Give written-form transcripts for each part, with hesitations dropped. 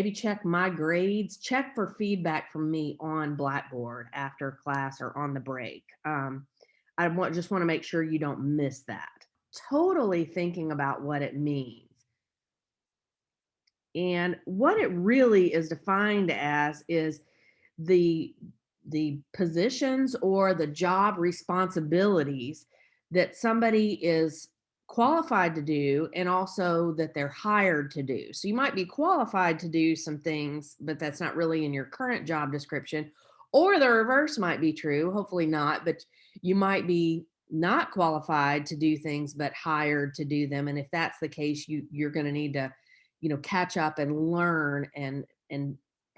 maybe check my grades, check for feedback from me on Blackboard after class or on the break. Just want to make sure you don't miss that. Totally thinking about what it means. And what it really is defined as is the the positions or the job responsibilities that somebody is qualified to do and also that they're hired to do. So you might be qualified to do some things, but that's not really in your current job description. Or the reverse might be true, hopefully not, but you might be not qualified to do things but hired to do them. And if that's the case, you're going to need to, catch up and learn and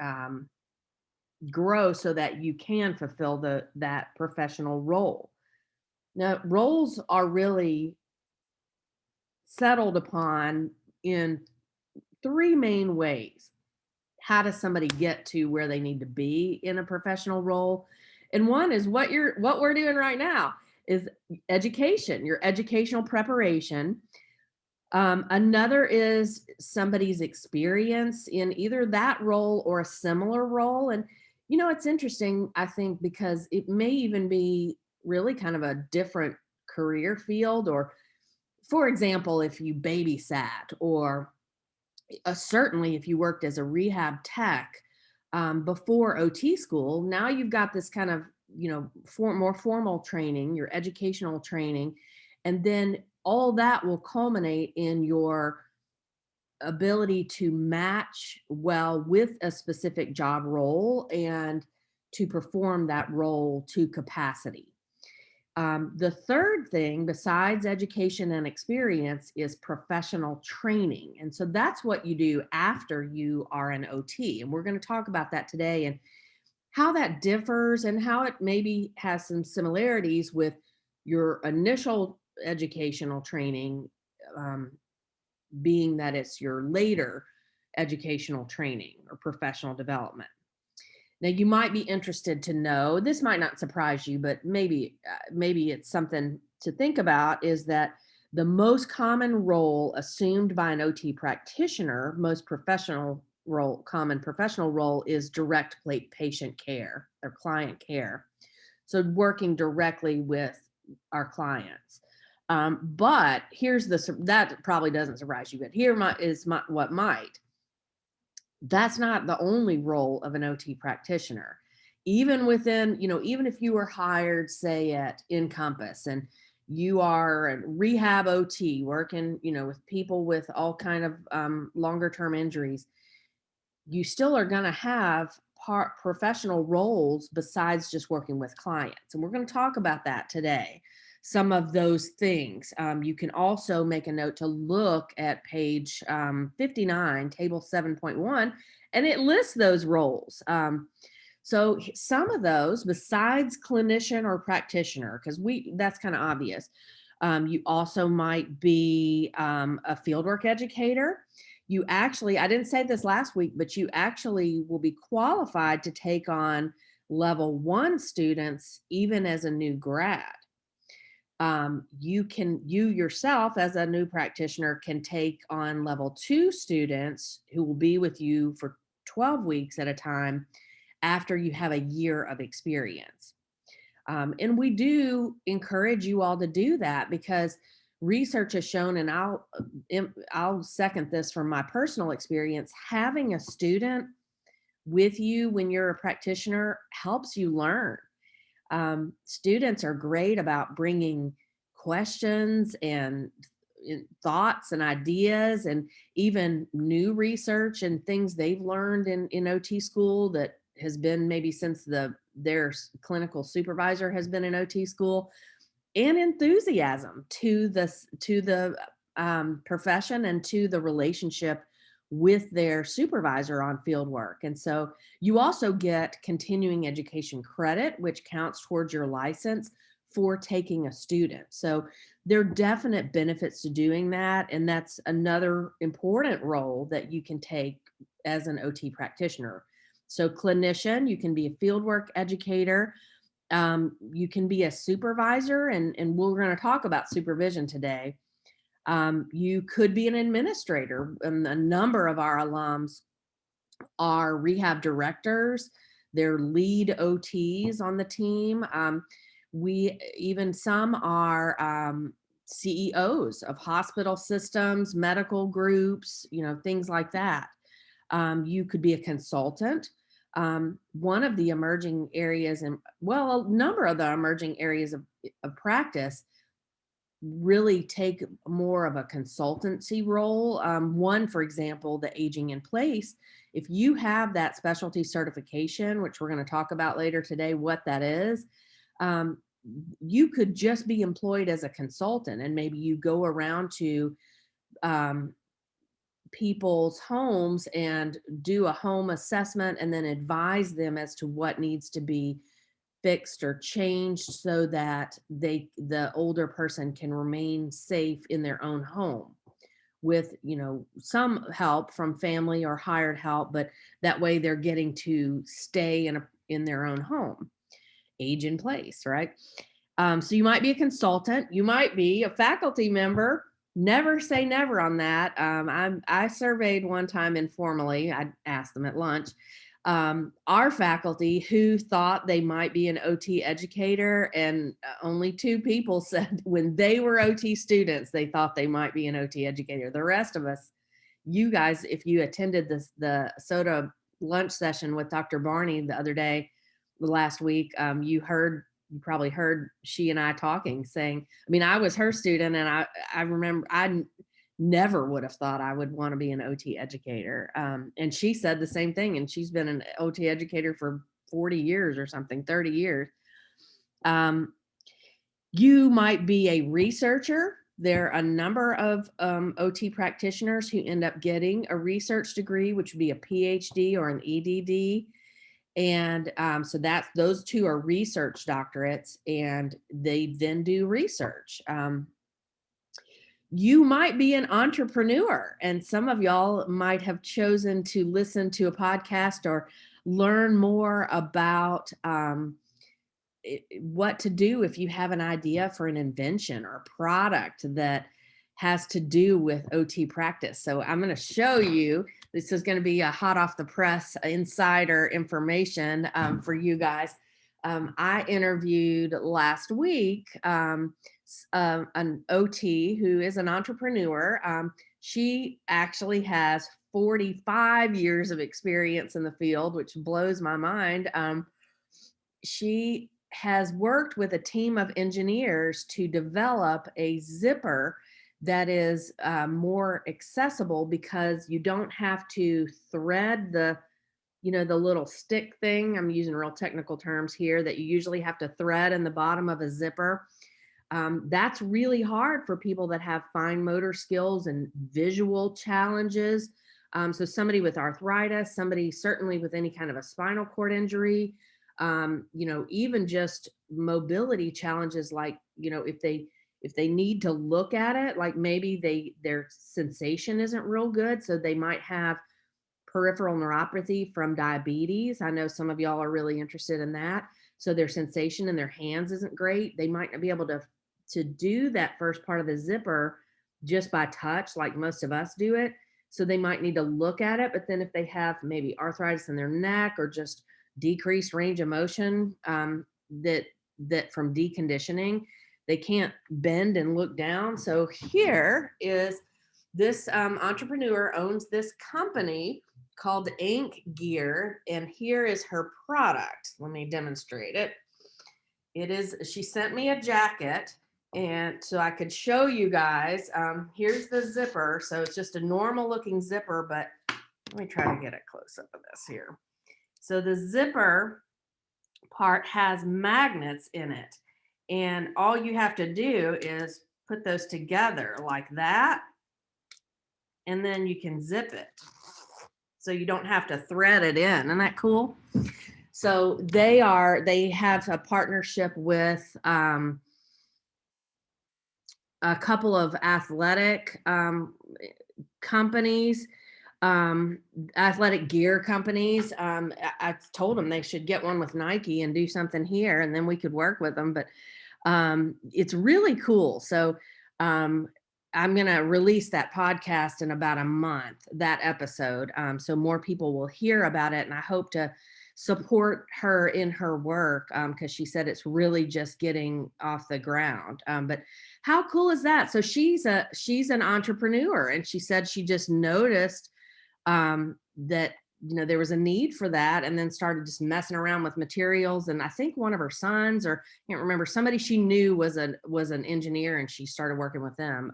um, grow so that you can fulfill that professional role. Now, roles are really settled upon in three main ways. How does somebody get to where they need to be in a professional role? And one is what we're doing right now is education, your educational preparation. Another is somebody's experience in either that role or a similar role. And, it's interesting, I think, because it may even be really kind of a different career field. Or, for example, if you babysat, or certainly if you worked as a rehab tech before OT school, now you've got this kind of, more formal training, your educational training. And then all that will culminate in your ability to match well with a specific job role and to perform that role to capacity. The third thing, besides education and experience, is professional training. And so that's what you do after you are an OT. And we're going to talk about that today and how that differs and how it maybe has some similarities with your initial educational training, um, being that it's your later educational training or professional development. Now, you might be interested to know, this might not surprise you, but maybe it's something to think about, is that the most common role assumed by an OT practitioner, common professional role, is direct patient care or client care. So working directly with our clients. But that probably doesn't surprise you, but what might. That's not the only role of an OT practitioner. Even within, even if you were hired, say at Encompass, and you are a rehab OT working, with people with all kind of longer term injuries, you still are going to have professional roles besides just working with clients. And we're going to talk about that today. Some of those things. You can also make a note to look at page 59, table 7.1, and it lists those roles. So some of those, besides clinician or practitioner, because that's kind of obvious. You also might be a fieldwork educator. You actually, I didn't say this last week, but you actually will be qualified to take on level 1 students even as a new grad. You yourself as a new practitioner can take on level 2 students who will be with you for 12 weeks at a time after you have a year of experience. And we do encourage you all to do that because research has shown, and I'll second this from my personal experience, having a student with you when you're a practitioner helps you learn. Students are great about bringing questions and thoughts and ideas and even new research and things they've learned in OT school that has been maybe since their clinical supervisor has been in OT school, and enthusiasm to the profession and to the relationship with their supervisor on field work. And so you also get continuing education credit, which counts towards your license for taking a student. So there are definite benefits to doing that. And that's another important role that you can take as an OT practitioner. So clinician, you can be a fieldwork educator. You can be a supervisor, and we're going to talk about supervision today. You could be an administrator. A number of our alums are rehab directors, they're lead OTs on the team. We even some are CEOs of hospital systems, medical groups, things like that. You could be a consultant. One of the emerging areas, and well, a number of the emerging areas of practice really take more of a consultancy role. One, for example, the aging in place. If you have that specialty certification, which we're going to talk about later today, what that is, um, you could just be employed as a consultant, and maybe you go around to um, people's homes and do a home assessment and then advise them as to what needs to be fixed or changed so that the older person can remain safe in their own home with some help from family or hired help, but that way they're getting to stay in their own home. Age in place, right? So you might be a consultant, you might be a faculty member. Never say never on that. I surveyed one time informally. I asked them at lunch, our faculty who thought they might be an OT educator, and only 2 people said when they were OT students, they thought they might be an OT educator. The rest of us, you guys, if you attended the SOTA lunch session with Dr. Barney the other day, last week, you probably heard she and I talking, saying, I mean, I was her student, and I remember never would have thought I would want to be an OT educator. And she said the same thing, and she's been an OT educator for 40 years or something, 30 years. You might be a researcher. There are a number of OT practitioners who end up getting a research degree, which would be a PhD or an EDD. And so those 2 are research doctorates, and they then do research. You might be an entrepreneur, and some of y'all might have chosen to listen to a podcast or learn more about what to do if you have an idea for an invention or product that has to do with OT practice. So I'm going to show you, this is going to be a hot off the press insider information for you guys. I interviewed last week an OT who is an entrepreneur. She actually has 45 years of experience in the field, which blows my mind. She has worked with a team of engineers to develop a zipper that is more accessible, because you don't have to thread the little stick thing. I'm using real technical terms here that you usually have to thread in the bottom of a zipper. That's really hard for people that have fine motor skills and visual challenges. So somebody with arthritis, somebody certainly with any kind of a spinal cord injury, even just mobility challenges, like, if they need to look at it, like maybe their sensation isn't real good, so they might have peripheral neuropathy from diabetes. I know some of y'all are really interested in that. So their sensation in their hands isn't great. They might not be able to do that first part of the zipper just by touch, like most of us do it. So they might need to look at it. But then if they have maybe arthritis in their neck, or just decreased range of motion, that from deconditioning, they can't bend and look down. So here is this entrepreneur owns this company called Ink Gear, and here is her product. Let me demonstrate it. She sent me a jacket, and so I could show you guys. Here's the zipper. So it's just a normal looking zipper, but let me try to get a close up of this here. So the zipper part has magnets in it, and all you have to do is put those together like that, and then you can zip it. So you don't have to thread it in. Isn't that cool? So they have a partnership with a couple of athletic companies, athletic gear companies. I told them they should get one with Nike and do something here, and then we could work with them. But it's really cool. So I'm going to release that podcast in about a month, that episode. So more people will hear about it. And I hope to support her in her work because she said it's really just getting off the ground. But how cool is that? So she's an entrepreneur, and she said she just noticed that there was a need for that, and then started just messing around with materials. And I think one of her sons, or I can't remember, somebody she knew was an engineer, and she started working with them.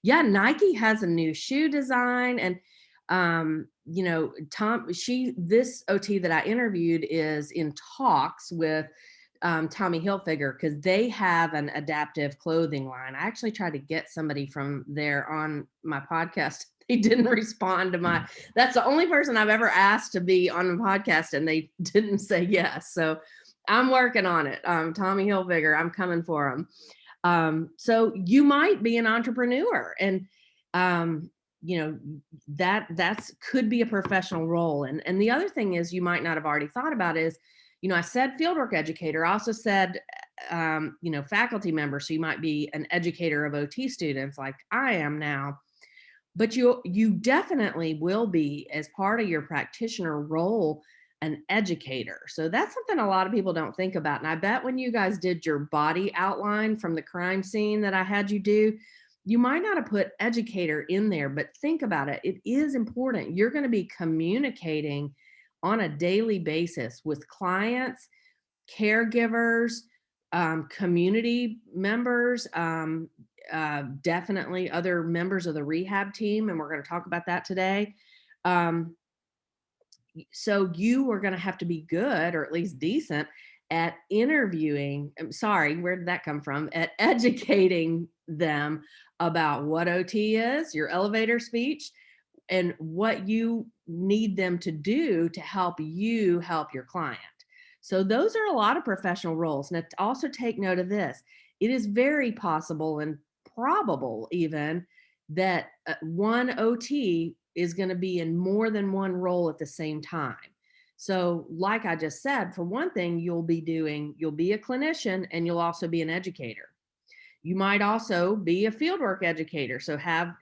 Yeah, Nike has a new shoe design, and this OT that I interviewed is in talks with Tommy Hilfiger, because they have an adaptive clothing line. I actually tried to get somebody from there on my podcast. They didn't respond to that's the only person I've ever asked to be on the podcast, and they didn't say yes. So I'm working on it. Tommy Hilfiger, I'm coming for him. So you might be an entrepreneur, and that's could be a professional role. And the other thing is, you might not have already thought about is, I said fieldwork educator. I also said, faculty member. So you might be an educator of OT students like I am now, but you definitely will be, as part of your practitioner role, an educator. So that's something a lot of people don't think about. And I bet when you guys did your body outline from the crime scene that I had you do, you might not have put educator in there, but think about it. It is important. You're going to be communicating on a daily basis with clients, caregivers, community members, definitely other members of the rehab team. And we're going to talk about that today. So you are going to have to be good, or at least decent, at interviewing. I'm sorry, where did that come from? At educating them about what OT is, your elevator speech, and what you need them to do to help you help your client. So those are a lot of professional roles. Now, also take note of this. It is very possible and probable even that one OT is going to be in more than one role at the same time. So like I just said, for one thing, you'll be a clinician, and you'll also be an educator. You might also be a fieldwork educator, so have,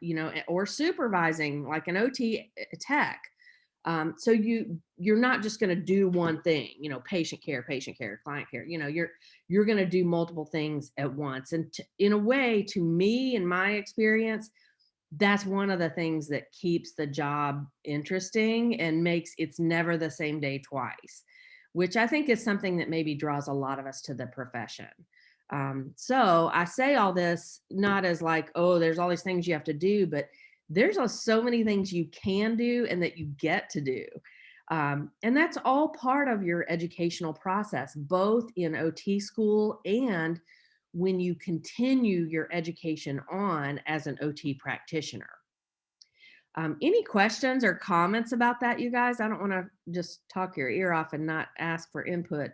or supervising like an OT tech. So you're not just going to do one thing, patient care, client care. You're going to do multiple things at once. And in a way, to me, in my experience, that's one of the things that keeps the job interesting and makes it's never the same day twice, which I think is something that maybe draws a lot of us to the profession. So I say all this not as like, oh, there's all these things you have to do, but there's so many things you can do and that you get to do. And that's all part of your educational process, both in OT school and when you continue your education on as an OT practitioner. Any questions or comments about that, you guys? I don't want to just talk your ear off and not ask for input.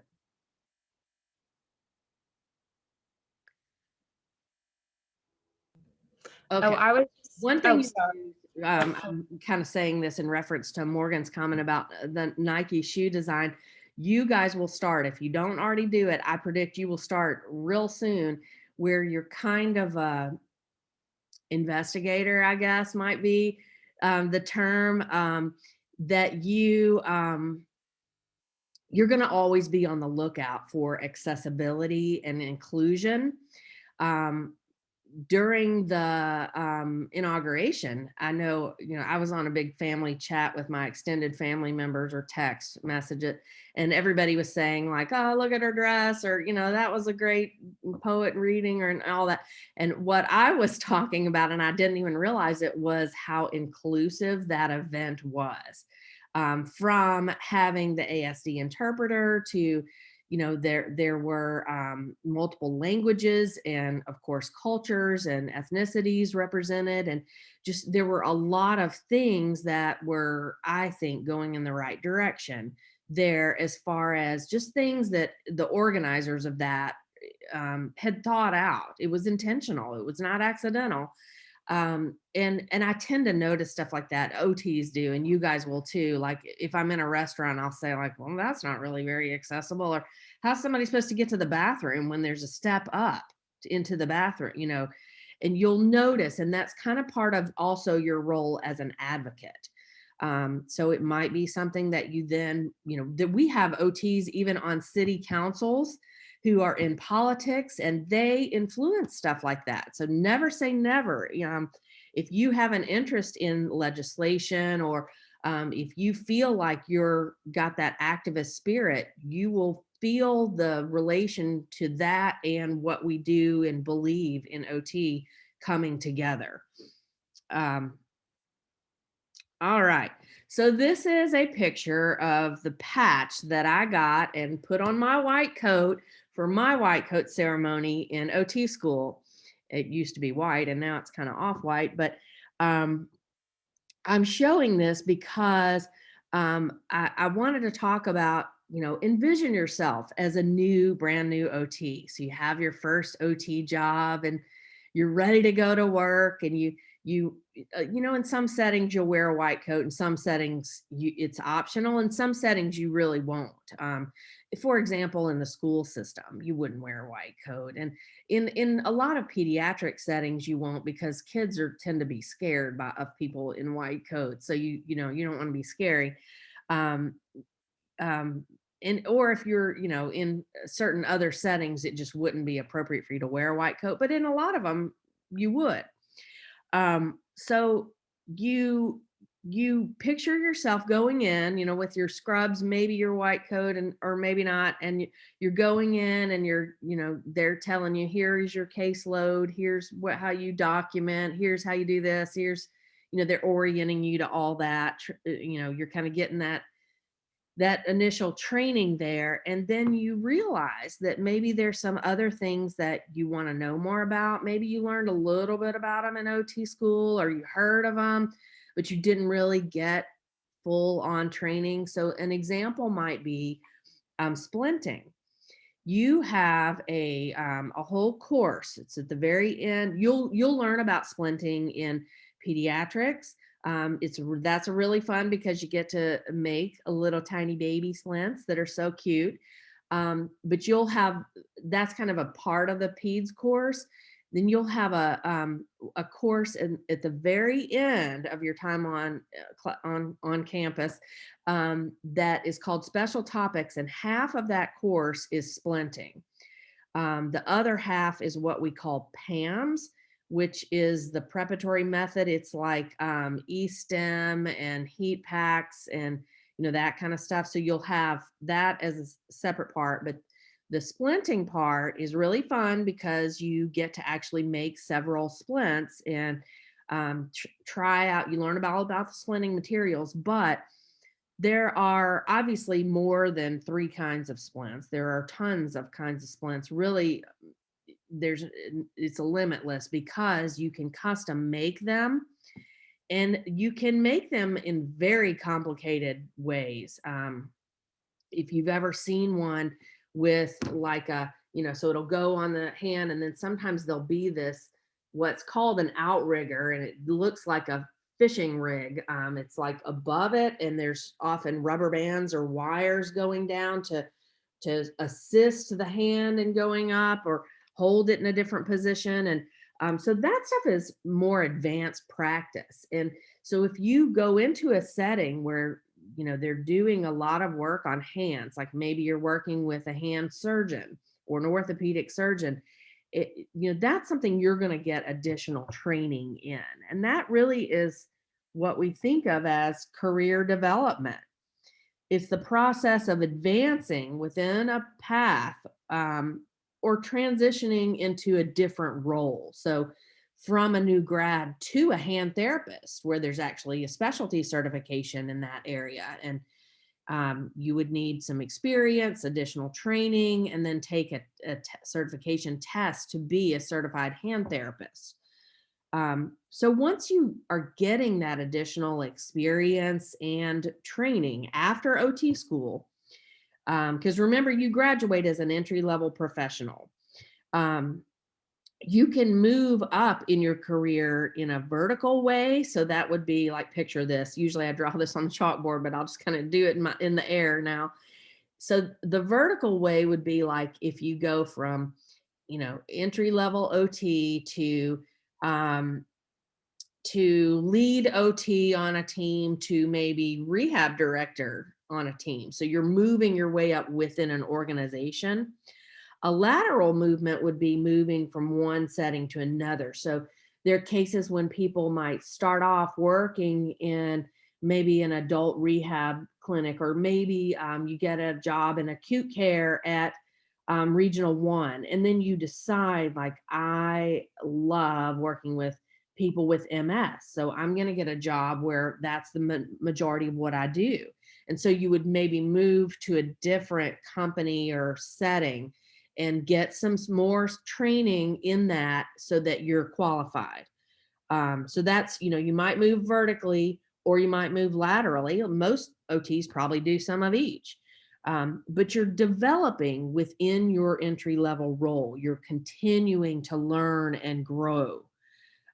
Okay. Oh, I was One thing, sorry. I'm kind of saying this in reference to Morgan's comment about the Nike shoe design. You guys will start, if you don't already do it, I predict you will start real soon, where you're kind of a investigator, I guess might be the term, that you're going to always be on the lookout for accessibility and inclusion. During the inauguration, I know, I was on a big family chat with my extended family members, or text message it, and everybody was saying like, oh, look at her dress, or, that was a great poet reading, or and all that. And what I was talking about, and I didn't even realize it, was how inclusive that event was. From having the ASD interpreter to, there were multiple languages and, of course, cultures and ethnicities represented. And just there were a lot of things that were, I think, going in the right direction there, as far as just things that the organizers of that had thought out. It was intentional. It was not accidental. And I tend to notice stuff like that. OTs do, and you guys will too. Like if I'm in a restaurant, I'll say like, well, that's not really very accessible, or how's somebody supposed to get to the bathroom when there's a step up into the bathroom, And you'll notice, and that's kind of part of also your role as an advocate. So it might be something that you then, that we have OTs even on city councils who are in politics, and they influence stuff like that. So never say never. If you have an interest in legislation, or if you feel like you're got that activist spirit, you will feel the relation to that and what we do and believe in OT coming together. Um, all right. So this is a picture of the patch that I got and put on my white coat for my white coat ceremony in OT school. It used to be white and now it's kind of off white, but um, I'm showing this because I wanted to talk about, envision yourself as a brand new OT. So you have your first OT job and you're ready to go to work, and in some settings you'll wear a white coat, in some settings it's optional, in some settings you really won't. For example, in the school system, you wouldn't wear a white coat, and in a lot of pediatric settings you won't, because kids tend to be scared of people in white coats. So you don't want to be scary. Um, um, or if you're in certain other settings, it just wouldn't be appropriate for you to wear a white coat, but in a lot of them you would. So you picture yourself going in, with your scrubs, maybe your white coat, and or maybe not, and you're going in and they're telling you, here's your caseload, here's how you document, here's how you do this, here's they're orienting you to all that. You're kind of getting that initial training there, and then you realize that maybe there's some other things that you want to know more about. Maybe you learned a little bit about them in OT school, or you heard of them, but you didn't really get full on training. So an example might be splinting. You have a whole course. It's at the very end. You'll learn about splinting in pediatrics. That's a really fun, because you get to make a little tiny baby splints that are so cute. But that's kind of a part of the peds course. Then you'll have a course at the very end of your time on campus that is called Special Topics, and half of that course is splinting. The other half is what we call PAMS, which is the preparatory method. It's like E-stem and heat packs and that kind of stuff. So you'll have that as a separate part, but the splinting part is really fun because you get to actually make several splints and try out. You learn all about the splinting materials, but there are obviously more than 3 kinds of splints. There are tons of kinds of splints. Really, it's a limitless, because you can custom make them, and you can make them in very complicated ways. If you've ever seen one with like so it'll go on the hand, and then sometimes there'll be what's called an outrigger, and it looks like a fishing rig. It's like above it, and there's often rubber bands or wires going down to assist the hand in going up or hold it in a different position. And so that stuff is more advanced practice. And so if you go into a setting where they're doing a lot of work on hands, like maybe you're working with a hand surgeon or an orthopedic surgeon, that's something you're going to get additional training in. And that really is what we think of as career development. It's the process of advancing within a path, or transitioning into a different role. So from a new grad to a hand therapist, where there's actually a specialty certification in that area. And you would need some experience, additional training, and then take a certification test to be a certified hand therapist. So once you are getting that additional experience and training after OT school, because remember, you graduate as an entry-level professional, you can move up in your career in a vertical way. So that would be like, picture this. Usually I draw this on the chalkboard, but I'll just kind of do it in the air now. So the vertical way would be like if you go from, entry level OT to um, to lead OT on a team to maybe rehab director on a team. So you're moving your way up within an organization. A lateral movement would be moving from one setting to another. So there are cases when people might start off working in maybe an adult rehab clinic, or maybe you get a job in acute care at Regional One, and then you decide, like, I love working with people with MS, so I'm going to get a job where that's the majority of what I do. And so you would maybe move to a different company or setting and get some more training in that so that you're qualified. So that's, you might move vertically or you might move laterally. Most OTs probably do some of each. But you're developing within your entry level role. You're continuing to learn and grow.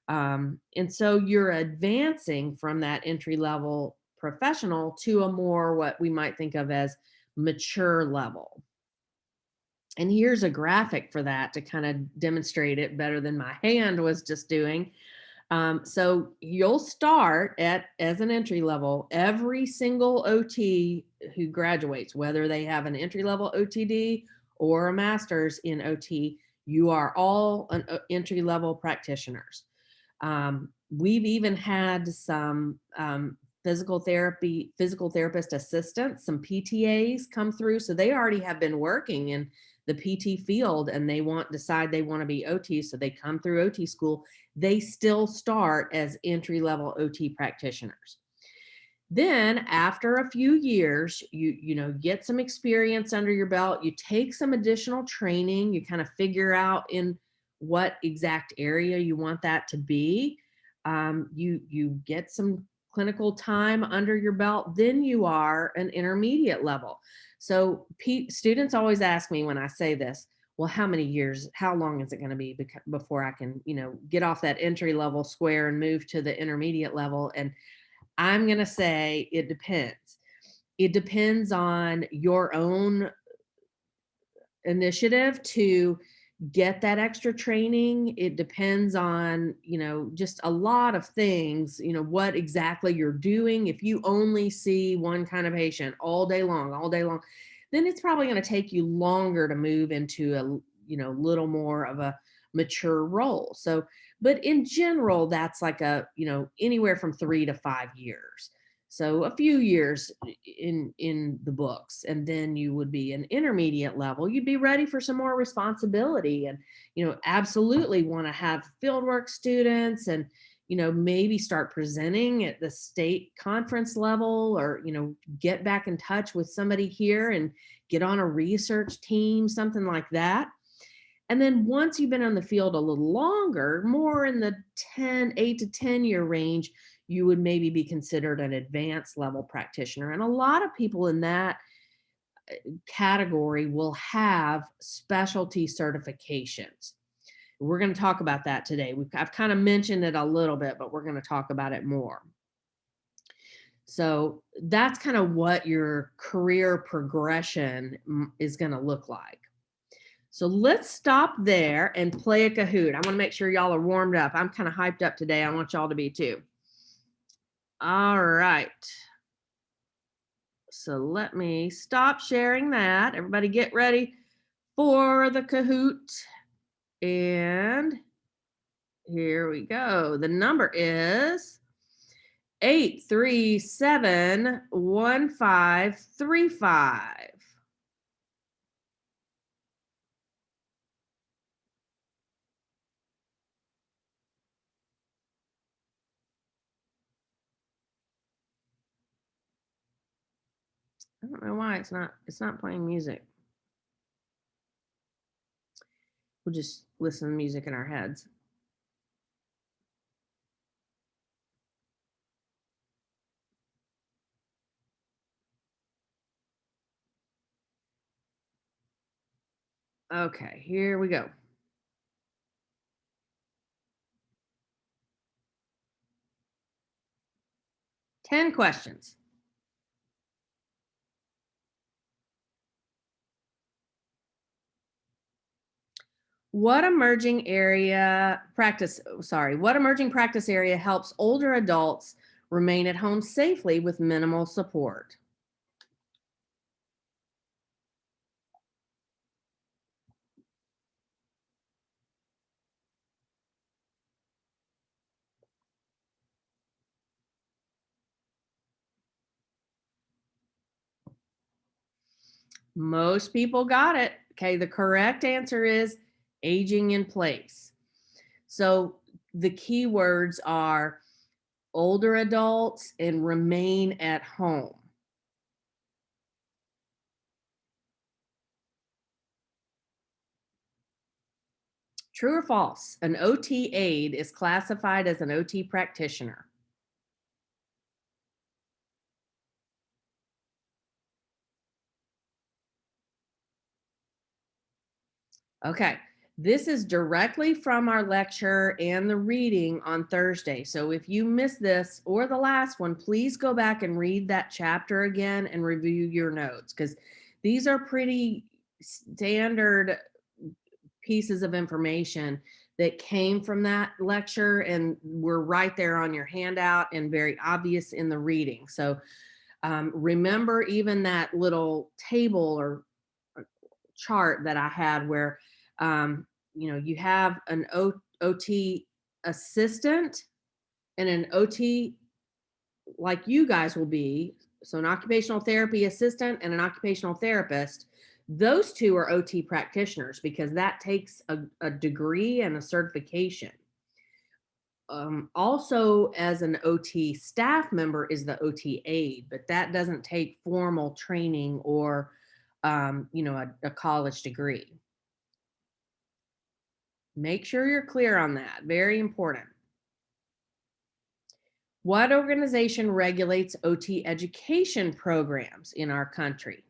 And so you're advancing from that entry level professional to a more what we might think of as mature level. And here's a graphic for that to kind of demonstrate it better than my hand was just doing. So you'll start at as an entry level. Every single OT who graduates, whether they have an entry level OTD or a master's in OT, you are all an entry level practitioners. We've even had some physical therapist assistants, some PTAs come through. So they already have been working in the PT field and they decide they want to be OT. So they come through OT school. They still start as entry level OT practitioners. Then after a few years, you get some experience under your belt, you take some additional training, you kind of figure out in what exact area you want that to be. You get some clinical time under your belt, then you are an intermediate level. So students always ask me when I say this, well, how many years, how long is it going to be before I can, get off that entry level square and move to the intermediate level? And I'm going to say it depends. It depends on your own initiative to get that extra training. It depends on, just a lot of things, what exactly you're doing. If you only see one kind of patient all day long, then it's probably going to take you longer to move into a, little more of a mature role. So, but in general, that's like anywhere from 3 to 5 years. So a few years in the books, and then you would be an intermediate level. You'd be ready for some more responsibility, and absolutely want to have fieldwork students, and maybe start presenting at the state conference level, or get back in touch with somebody here and get on a research team, something like that. And then once you've been on the field a little longer, more in the 8 to 10 year range, you would maybe be considered an advanced level practitioner. And a lot of people in that category will have specialty certifications. We're going to talk about that today. I've kind of mentioned it a little bit, but we're going to talk about it more. So that's kind of what your career progression is going to look like. So let's stop there and play a Kahoot. I want to make sure y'all are warmed up. I'm kind of hyped up today. I want y'all to be too. All right. So let me stop sharing that. Everybody get ready for the Kahoot. And here we go. The number is 8371535. I don't know why it's not playing music. We'll just listen to music in our heads. Okay, here we go. 10 questions. What emerging practice area helps older adults remain at home safely with minimal support? Most people got it. Okay, the correct answer is aging in place. So the key words are older adults and remain at home. True or false? An OT aide is classified as an OT practitioner. Okay. This is directly from our lecture and the reading on Thursday. So if you missed this or the last one, please go back and read that chapter again and review your notes because these are pretty standard pieces of information that came from that lecture and were right there on your handout and very obvious in the reading. So remember even that little table or chart that I had where you have an OT assistant and an OT like you guys will be. So an occupational therapy assistant and an occupational therapist. Those two are OT practitioners because that takes a degree and a certification. Also, as an OT staff member is the OT aide, but that doesn't take formal training or a college degree. Make sure you're clear on that. Very important. What organization regulates OT education programs in our country?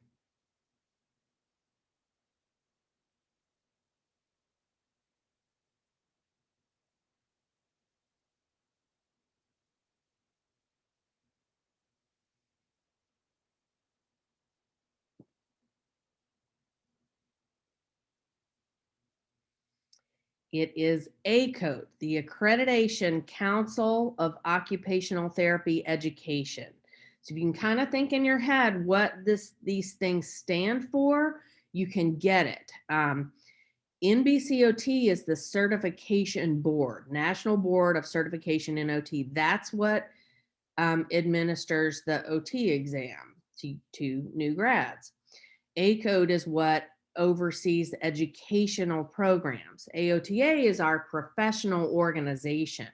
It is ACOTE, the Accreditation Council of Occupational Therapy Education. So if you can kind of think in your head what these things stand for, you can get it. NBCOT is the certification board, National Board of Certification in OT. That's what administers the OT exam to new grads. ACODE is what oversees the educational programs. AOTA is our professional organization.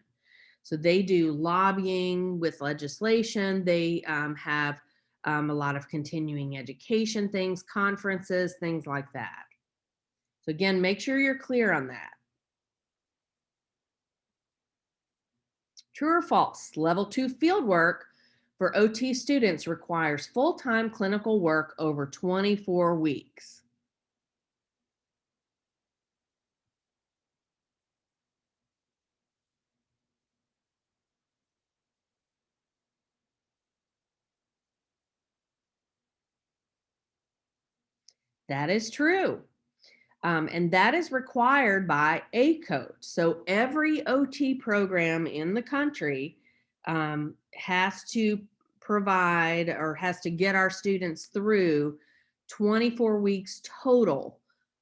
So they do lobbying with legislation. They have a lot of continuing education things, conferences, things like that. So again, make sure you're clear on that. True or false? Level 2 field work for OT students requires full-time clinical work over 24 weeks. That is true. And that is required by ACOTE. So every OT program in the country has to provide or has to get our students through 24 weeks total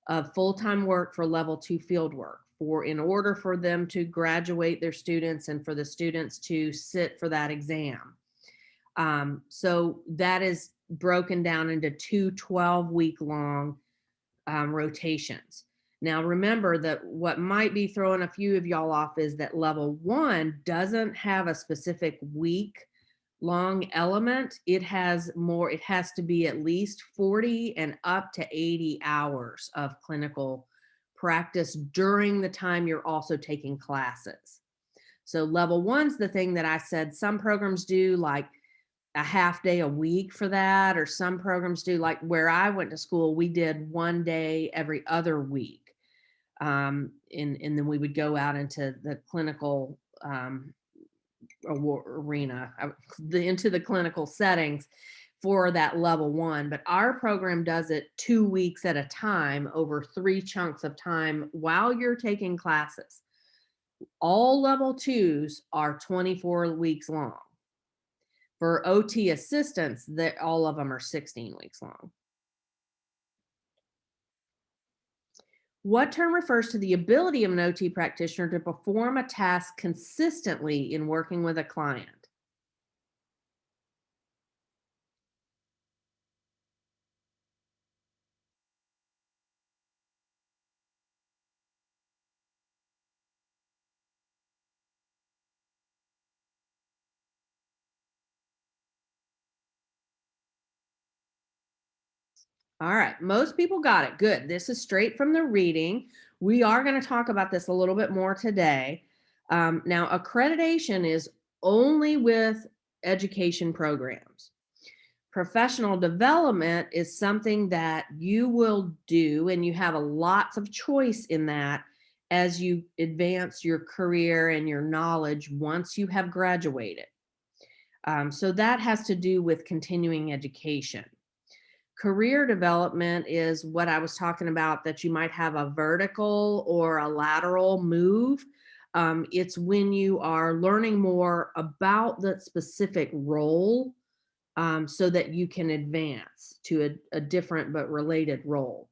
of full-time work for level 2 field work for in order for them to graduate their students and for the students to sit for that exam. So that is broken down into two 12-week long rotations. Now, remember that what might be throwing a few of y'all off is that level 1 doesn't have a specific week long element. It has more, it has to be at least 40 and up to 80 hours of clinical practice during the time you're also taking classes. So, level 1's the thing that I said some programs do like a half day a week for that, or some programs do like where I went to school, we did one day every other week. And then we would go out into the clinical arena, into the clinical settings for that level one, but our program does it 2 weeks at a time over 3 chunks of time while you're taking classes. All level twos are 24 weeks long. For OT assistants, that all of them are 16 weeks long. What term refers to the ability of an OT practitioner to perform a task consistently in working with a client? All right, most people got it. Good. This is straight from the reading. We are going to talk about this a little bit more today. Now, accreditation is only with education programs. Professional development is something that you will do, and you have a lots of choice in that as you advance your career and your knowledge once you have graduated. So that has to do with continuing education. Career development is what I was talking about, that you might have a vertical or a lateral move. It's when you are learning more about the specific role, so that you can advance to a different but related role.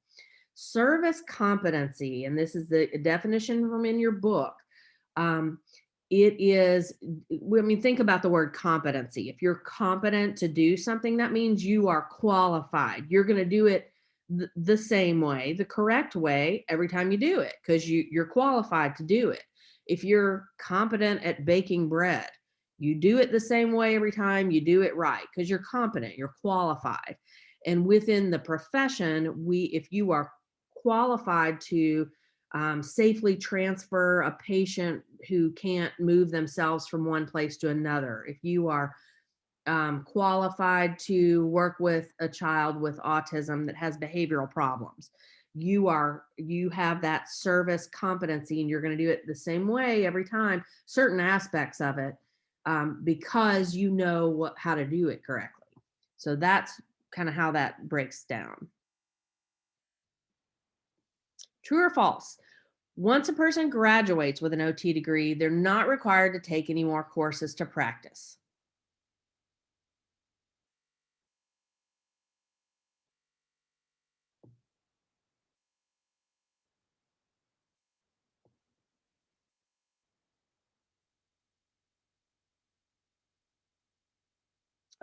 Service competency, and this is the definition from in your book. Um, it is, I mean, think about the word competency. If you're competent to do something, that means you are qualified. You're going to do it the same way, the correct way every time you do it, because you're qualified to do it. If you're competent at baking bread, you do it the same way every time, you do it right because you're competent, you're qualified. And within the profession, if you are qualified to safely transfer a patient who can't move themselves from one place to another, if you are qualified to work with a child with autism that has behavioral problems, you have that service competency, and you're going to do it the same way every time, certain aspects of it, because you know how to do it correctly. So that's kind of how that breaks down. True or false? Once a person graduates with an OT degree, they're not required to take any more courses to practice.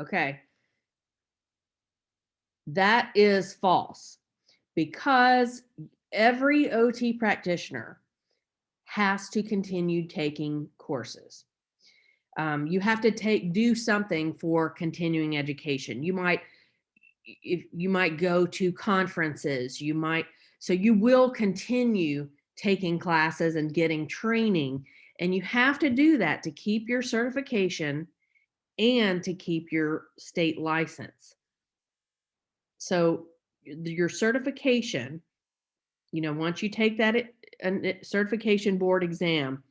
Okay, that is false, because every OT practitioner has to continue taking courses. You have to do something for continuing education. You might go to conferences, so you will continue taking classes and getting training, and you have to do that to keep your certification and to keep your state license. So your certification, once you take that certification board exam,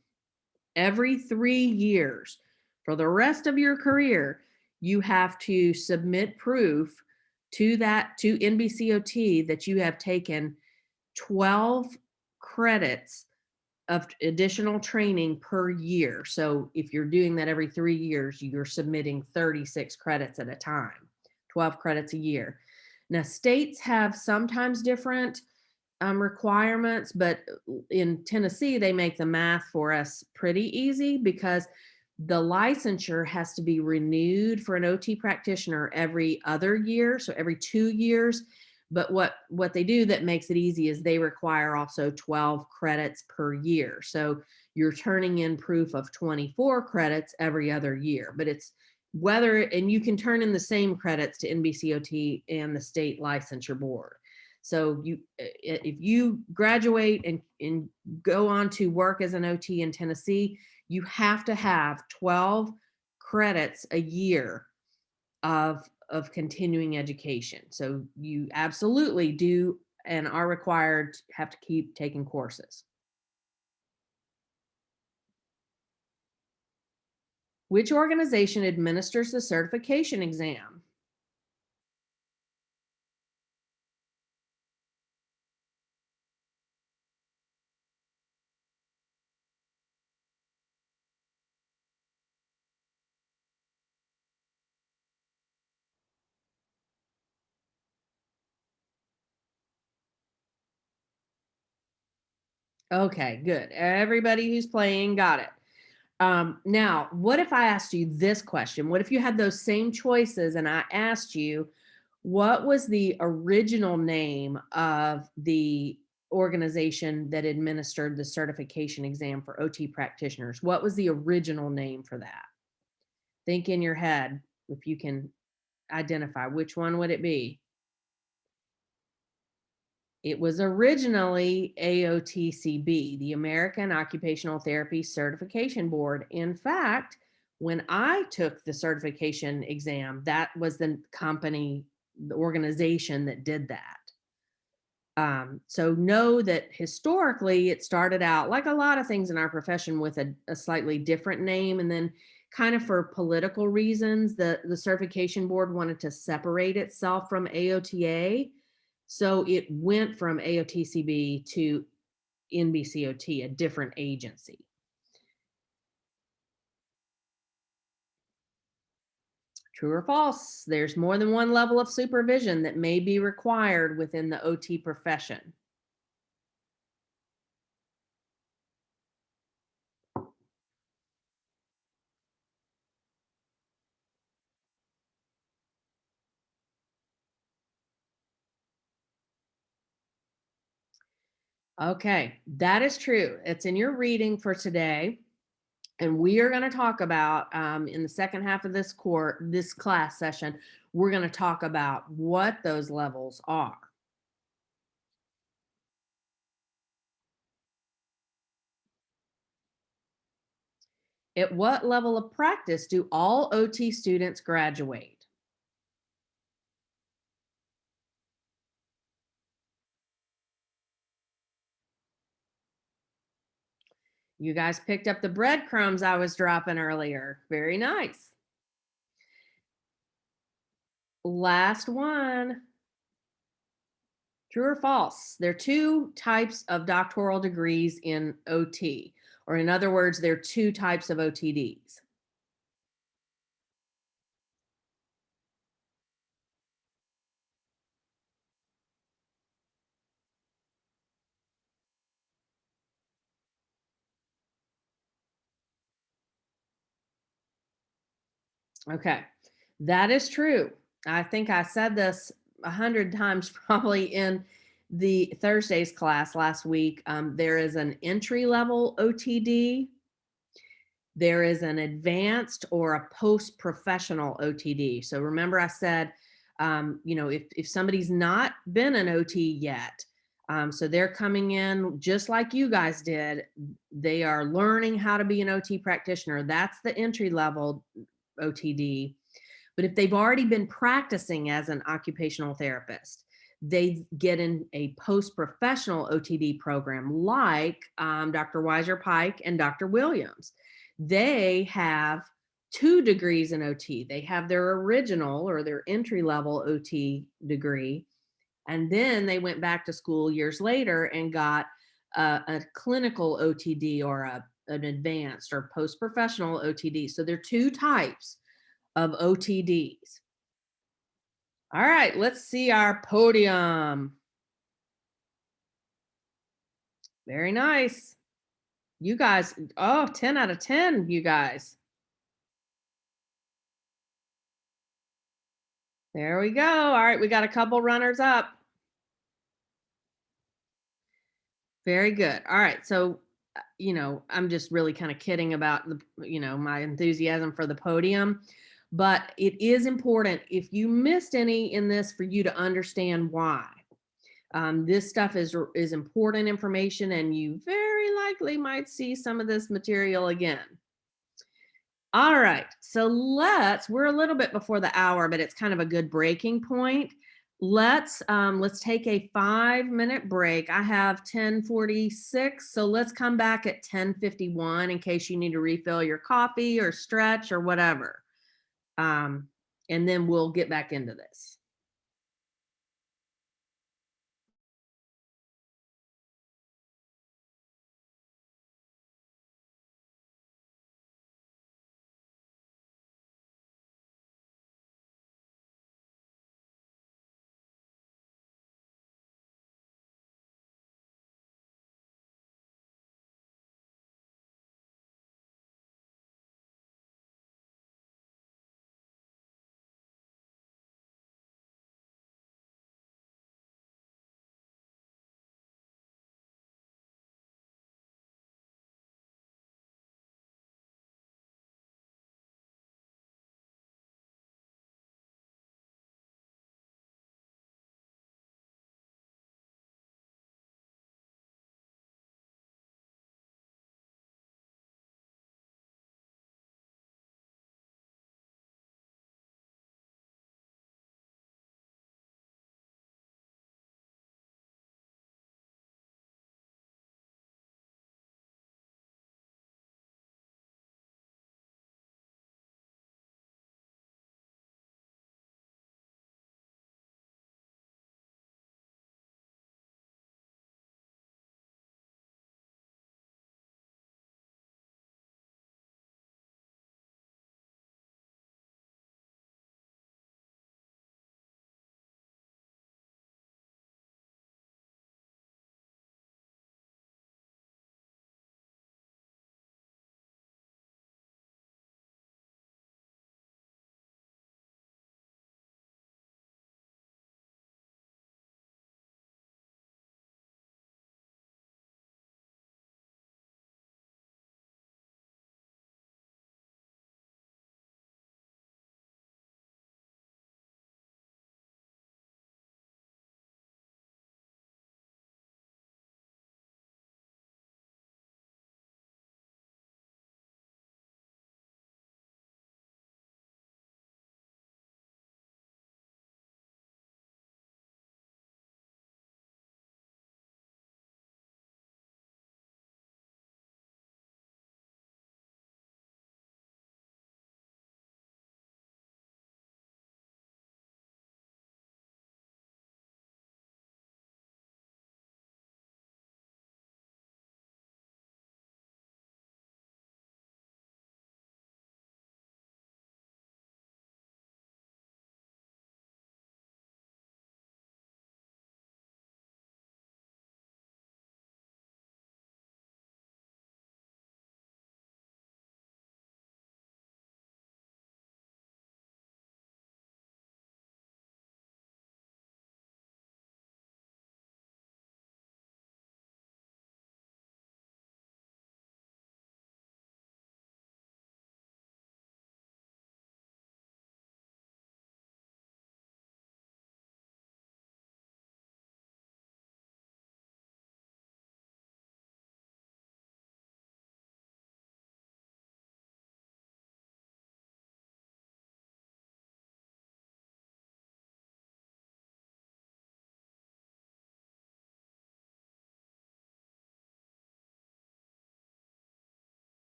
every 3 years for the rest of your career, you have to submit proof to NBCOT that you have taken 12 credits of additional training per year. So if you're doing that every 3 years, you're submitting 36 credits at a time, 12 credits a year. Now, states have sometimes different requirements, but in Tennessee, they make the math for us pretty easy, because the licensure has to be renewed for an OT practitioner every other year, so every 2 years. But what they do that makes it easy is they require also 12 credits per year. So you're turning in proof of 24 credits every other year. But it's and you can turn in the same credits to NBCOT and the state licensure board. So if you graduate and go on to work as an OT in Tennessee, you have to have 12 credits a year of continuing education. So you absolutely do and are required to have to keep taking courses. Which organization administers the certification exam? Okay, good. Everybody who's playing got it. Now, what if I asked you this question? What if you had those same choices and I asked you, what was the original name of the organization that administered the certification exam for OT practitioners? What was the original name for that? Think in your head if you can identify which one would it be? It was originally AOTCB, the American Occupational Therapy Certification Board. In fact, when I took the certification exam, that was the company, the organization that did that. So know that historically it started out like a lot of things in our profession with a slightly different name. And then kind of for political reasons, the certification board wanted to separate itself from AOTA. So it went from AOTCB to NBCOT, a different agency. True or false? There's more than one level of supervision that may be required within the OT profession. Okay, that is true. It's in your reading for today. And we are going to talk about in the second half of this class session, we're going to talk about what those levels are. At what level of practice do all OT students graduate? You guys picked up the breadcrumbs I was dropping earlier. Very nice. Last one. True or false? There are two types of doctoral degrees in OT, or in other words, there are two types of OTDs. Okay, that is true. I think I said this 100 times probably in the Thursday's class last week. There is an entry level OTD. There is an advanced or a post professional OTD. So remember, I said, if somebody's not been an OT yet, so they're coming in just like you guys did, they are learning how to be an OT practitioner. That's the entry level OTD. But if they've already been practicing as an occupational therapist, they get in a post-professional OTD program like Dr. Weiser Pike and Dr. Williams. They have 2 degrees in OT. They have their original or their entry-level OT degree, and then they went back to school years later and got a clinical OTD or an advanced or post-professional OTD. So there are 2 types of OTDs. All right, let's see our podium. Very nice. You guys, oh, 10 out of 10, you guys. There we go. All right, we got a couple runners up. Very good. All right, so I'm just really kind of kidding about my enthusiasm for the podium, but it is important if you missed any in this for you to understand why. This stuff is important information, and you very likely might see some of this material again. All right, so we're a little bit before the hour, but it's kind of a good breaking point. Let's take a 5-minute break. I have 10:46, so let's come back at 10:51 in case you need to refill your coffee or stretch or whatever. And then we'll get back into this.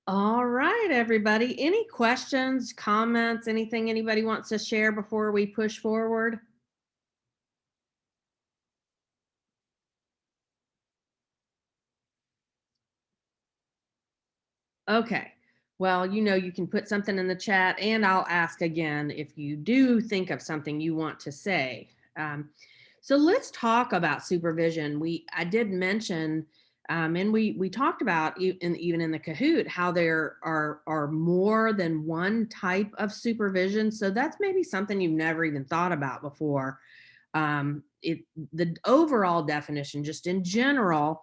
All right, everybody. Any questions, comments, anything anybody wants to share before we push forward? Okay. Well, you can put something in the chat and I'll ask again if you do think of something you want to say. Um, so let's talk about supervision. I did mention, and we talked about even in the Kahoot how there are more than one type of supervision. So that's maybe something you've never even thought about before. It The overall definition, just in general,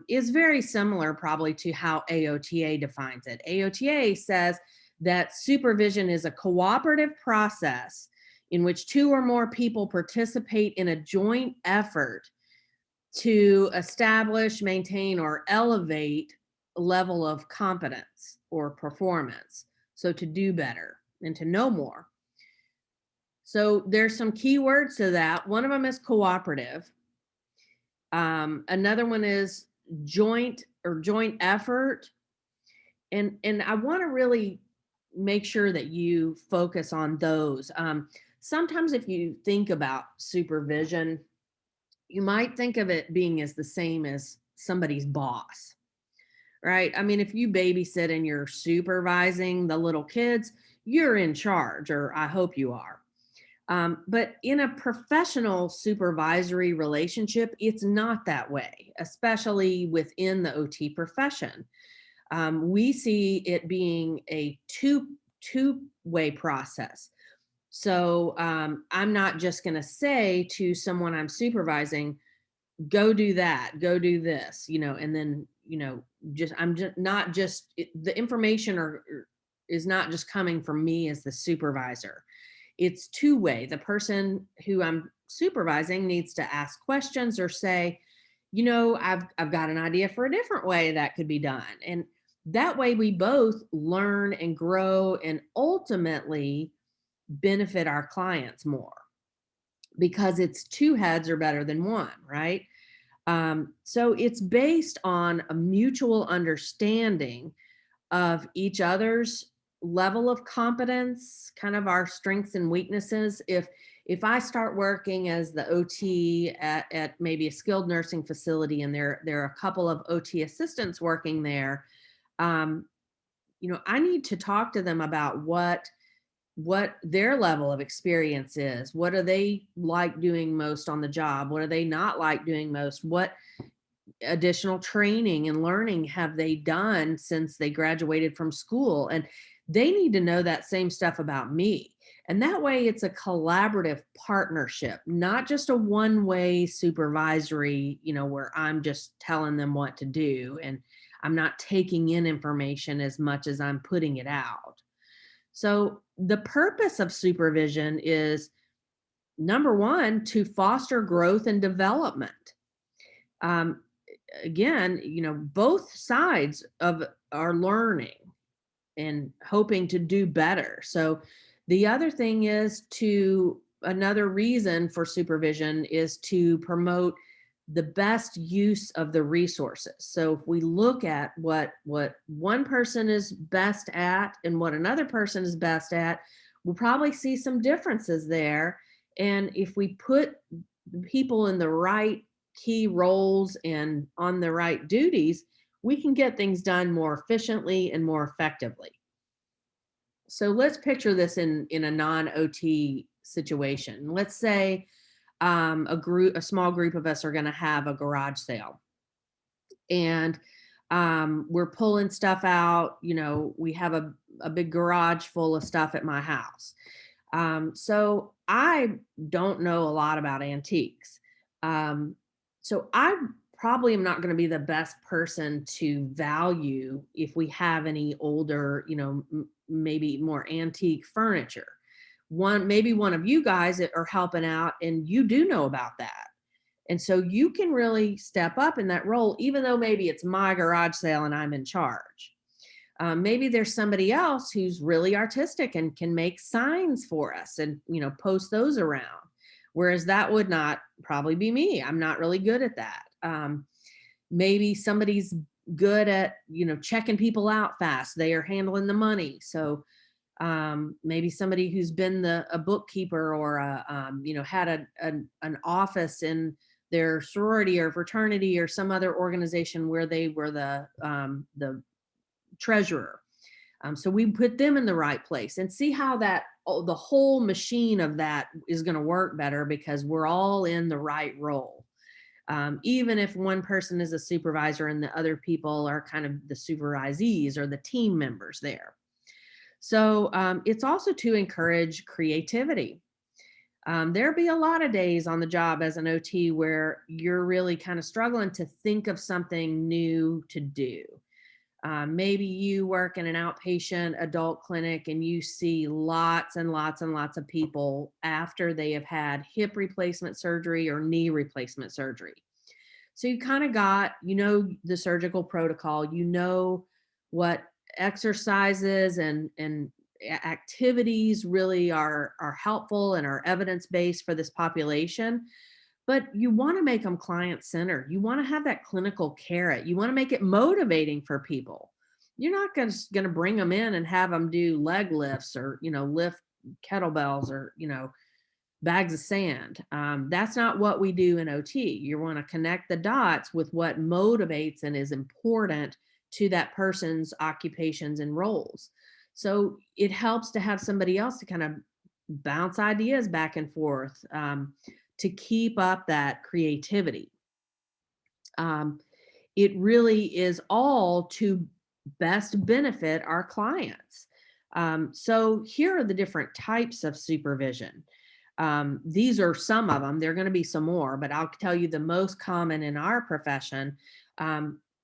is very similar probably to how AOTA defines it. AOTA says that supervision is a cooperative process in which two or more people participate in a joint effort to establish, maintain, or elevate a level of competence or performance. So to do better and to know more. So there's some key words to that. One of them is cooperative. Another one is joint effort. And I want to really make sure that you focus on those. Sometimes if you think about supervision, you might think of it being as the same as somebody's boss, right? I mean, if you babysit and you're supervising the little kids, you're in charge, or I hope you are. But in a professional supervisory relationship, it's not that way, especially within the OT profession. We see it being a two-way process. So I'm not just going to say to someone I'm supervising, go do that, go do this, and then just I'm just not just the information is not just coming from me as the supervisor. It's two-way. The person who I'm supervising needs to ask questions or say, I've got an idea for a different way that could be done. And that way we both learn and grow and ultimately benefit our clients more, because it's two heads are better than one, right? So it's based on a mutual understanding of each other's level of competence, kind of our strengths and weaknesses. If I start working as the OT at maybe a skilled nursing facility, and there are a couple of OT assistants working there, um, I need to talk to them about what their level of experience is. What do they like doing most on the job? What do they not like doing most? What additional training and learning have they done since they graduated from school? And they need to know that same stuff about me. And that way it's a collaborative partnership, not just a one-way supervisory, where I'm just telling them what to do and I'm not taking in information as much as I'm putting it out. So the purpose of supervision is, number one, to foster growth and development. Um, Again, both sides of are learning and hoping to do better. So the other thing is to another reason for supervision is to promote the best use of the resources. So if we look at what one person is best at and what another person is best at, we'll probably see some differences there. And if we put people in the right key roles and on the right duties, we can get things done more efficiently and more effectively. So let's picture this in a non-OT situation. Let's say a small group of us are going to have a garage sale, and we're pulling stuff out. We have a big garage full of stuff at my house. So I don't know a lot about antiques. Um, so I probably am not going to be the best person to value if we have any older, maybe more antique furniture. Maybe one of you guys that are helping out and you do know about that. And so you can really step up in that role, even though maybe it's my garage sale and I'm in charge. Maybe there's somebody else who's really artistic and can make signs for us and post those around, whereas that would not probably be me. I'm not really good at that. Maybe somebody's good at, checking people out fast. They are handling the money. So maybe somebody who's been a bookkeeper or had an office in their sorority or fraternity or some other organization where they were the treasurer. So we put them in the right place and see how the whole machine of that is going to work better because we're all in the right role. Even if one person is a supervisor and the other people are kind of the supervisees or the team members there. So it's also to encourage creativity. There'll be a lot of days on the job as an OT where you're really kind of struggling to think of something new to do. Maybe you work in an outpatient adult clinic and you see lots and lots and lots of people after they have had hip replacement surgery or knee replacement surgery. So you kind of got, the surgical protocol, what exercises and activities really are helpful and are evidence-based for this population. But you want to make them client-centered. You want to have that clinical carrot. You want to make it motivating for people. You're not going to bring them in and have them do leg lifts or, lift kettlebells or, bags of sand. That's not what we do in OT. You want to connect the dots with what motivates and is important to that person's occupations and roles. So it helps to have somebody else to kind of bounce ideas back and forth, to keep up that creativity. It really is all to best benefit our clients. So here are the different types of supervision. These are some of them. There are going to be some more, but I'll tell you the most common in our profession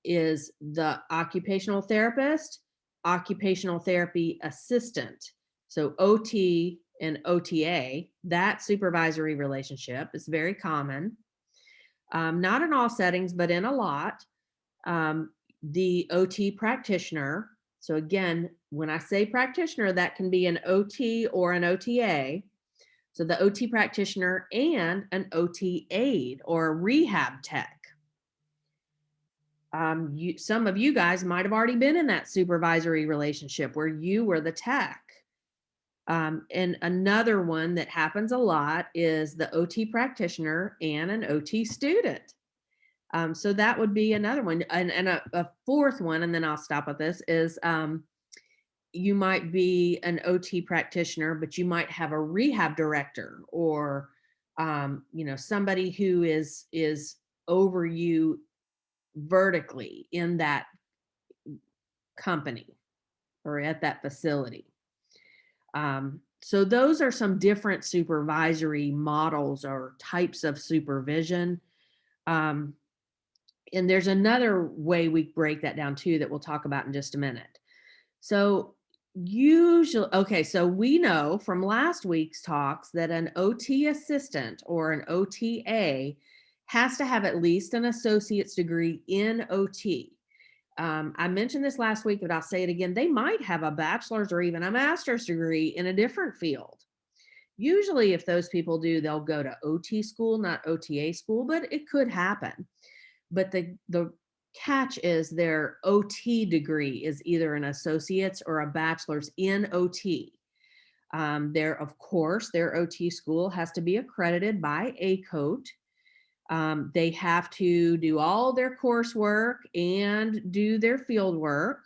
is the occupational therapist, occupational therapy assistant. So OT and OTA, that supervisory relationship is very common. Not in all settings, but in a lot. The OT practitioner. So again, when I say practitioner, that can be an OT or an OTA. So the OT practitioner and an OT aide or a rehab tech. Some of you guys might have already been in that supervisory relationship where you were the tech. And another one that happens a lot is the OT practitioner and an OT student. So that would be another one. And a fourth one, and then I'll stop with this, is you might be an OT practitioner, but you might have a rehab director or, somebody who is over you vertically in that company or at that facility. So those are some different supervisory models or types of supervision. And there's another way we break that down too that we'll talk about in just a minute. So so we know from last week's talks that an OT assistant or an OTA has to have at least an associate's degree in OT. I mentioned this last week, but I'll say it again. They might have a bachelor's or even a master's degree in a different field. Usually if those people do, they'll go to OT school, not OTA school, but it could happen. But the catch is their OT degree is either an associate's or a bachelor's in OT. Their OT school has to be accredited by ACOT. They have to do all their coursework and do their field work.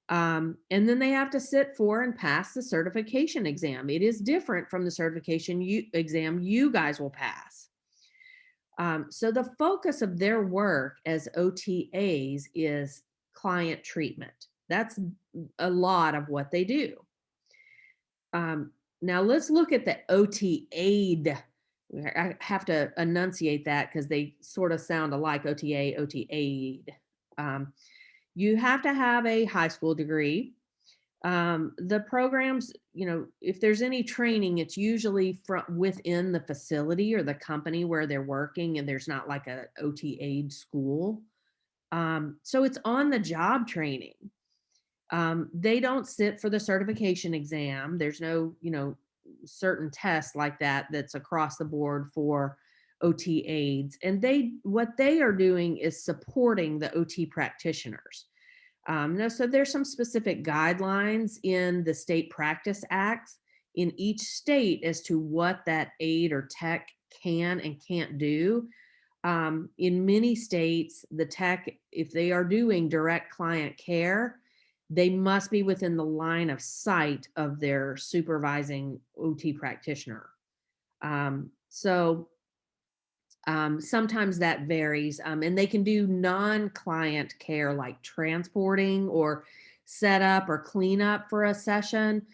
And then they have to sit for and pass the certification exam. It is different from the certification exam you guys will pass. So the focus of their work as OTAs is client treatment. That's a lot of what they do. Now let's look at the OT aide. I have to enunciate that because they sort of sound alike, OTA, OT aide. You have to have a high school degree. The programs, if there's any training, it's usually from within the facility or the company where they're working, and there's not like a OT aide school. So it's on the job training. They don't sit for the certification exam. There's no, certain test like that that's across the board for OT aides, and what they are doing is supporting the OT practitioners. So there's some specific guidelines in the state practice acts in each state as to what that aide or tech can and can't do. In many states, the tech, if they are doing direct client care, they must be within the line of sight of their supervising OT practitioner. Sometimes that varies, and they can do non-client care like transporting or setup or cleanup for a session.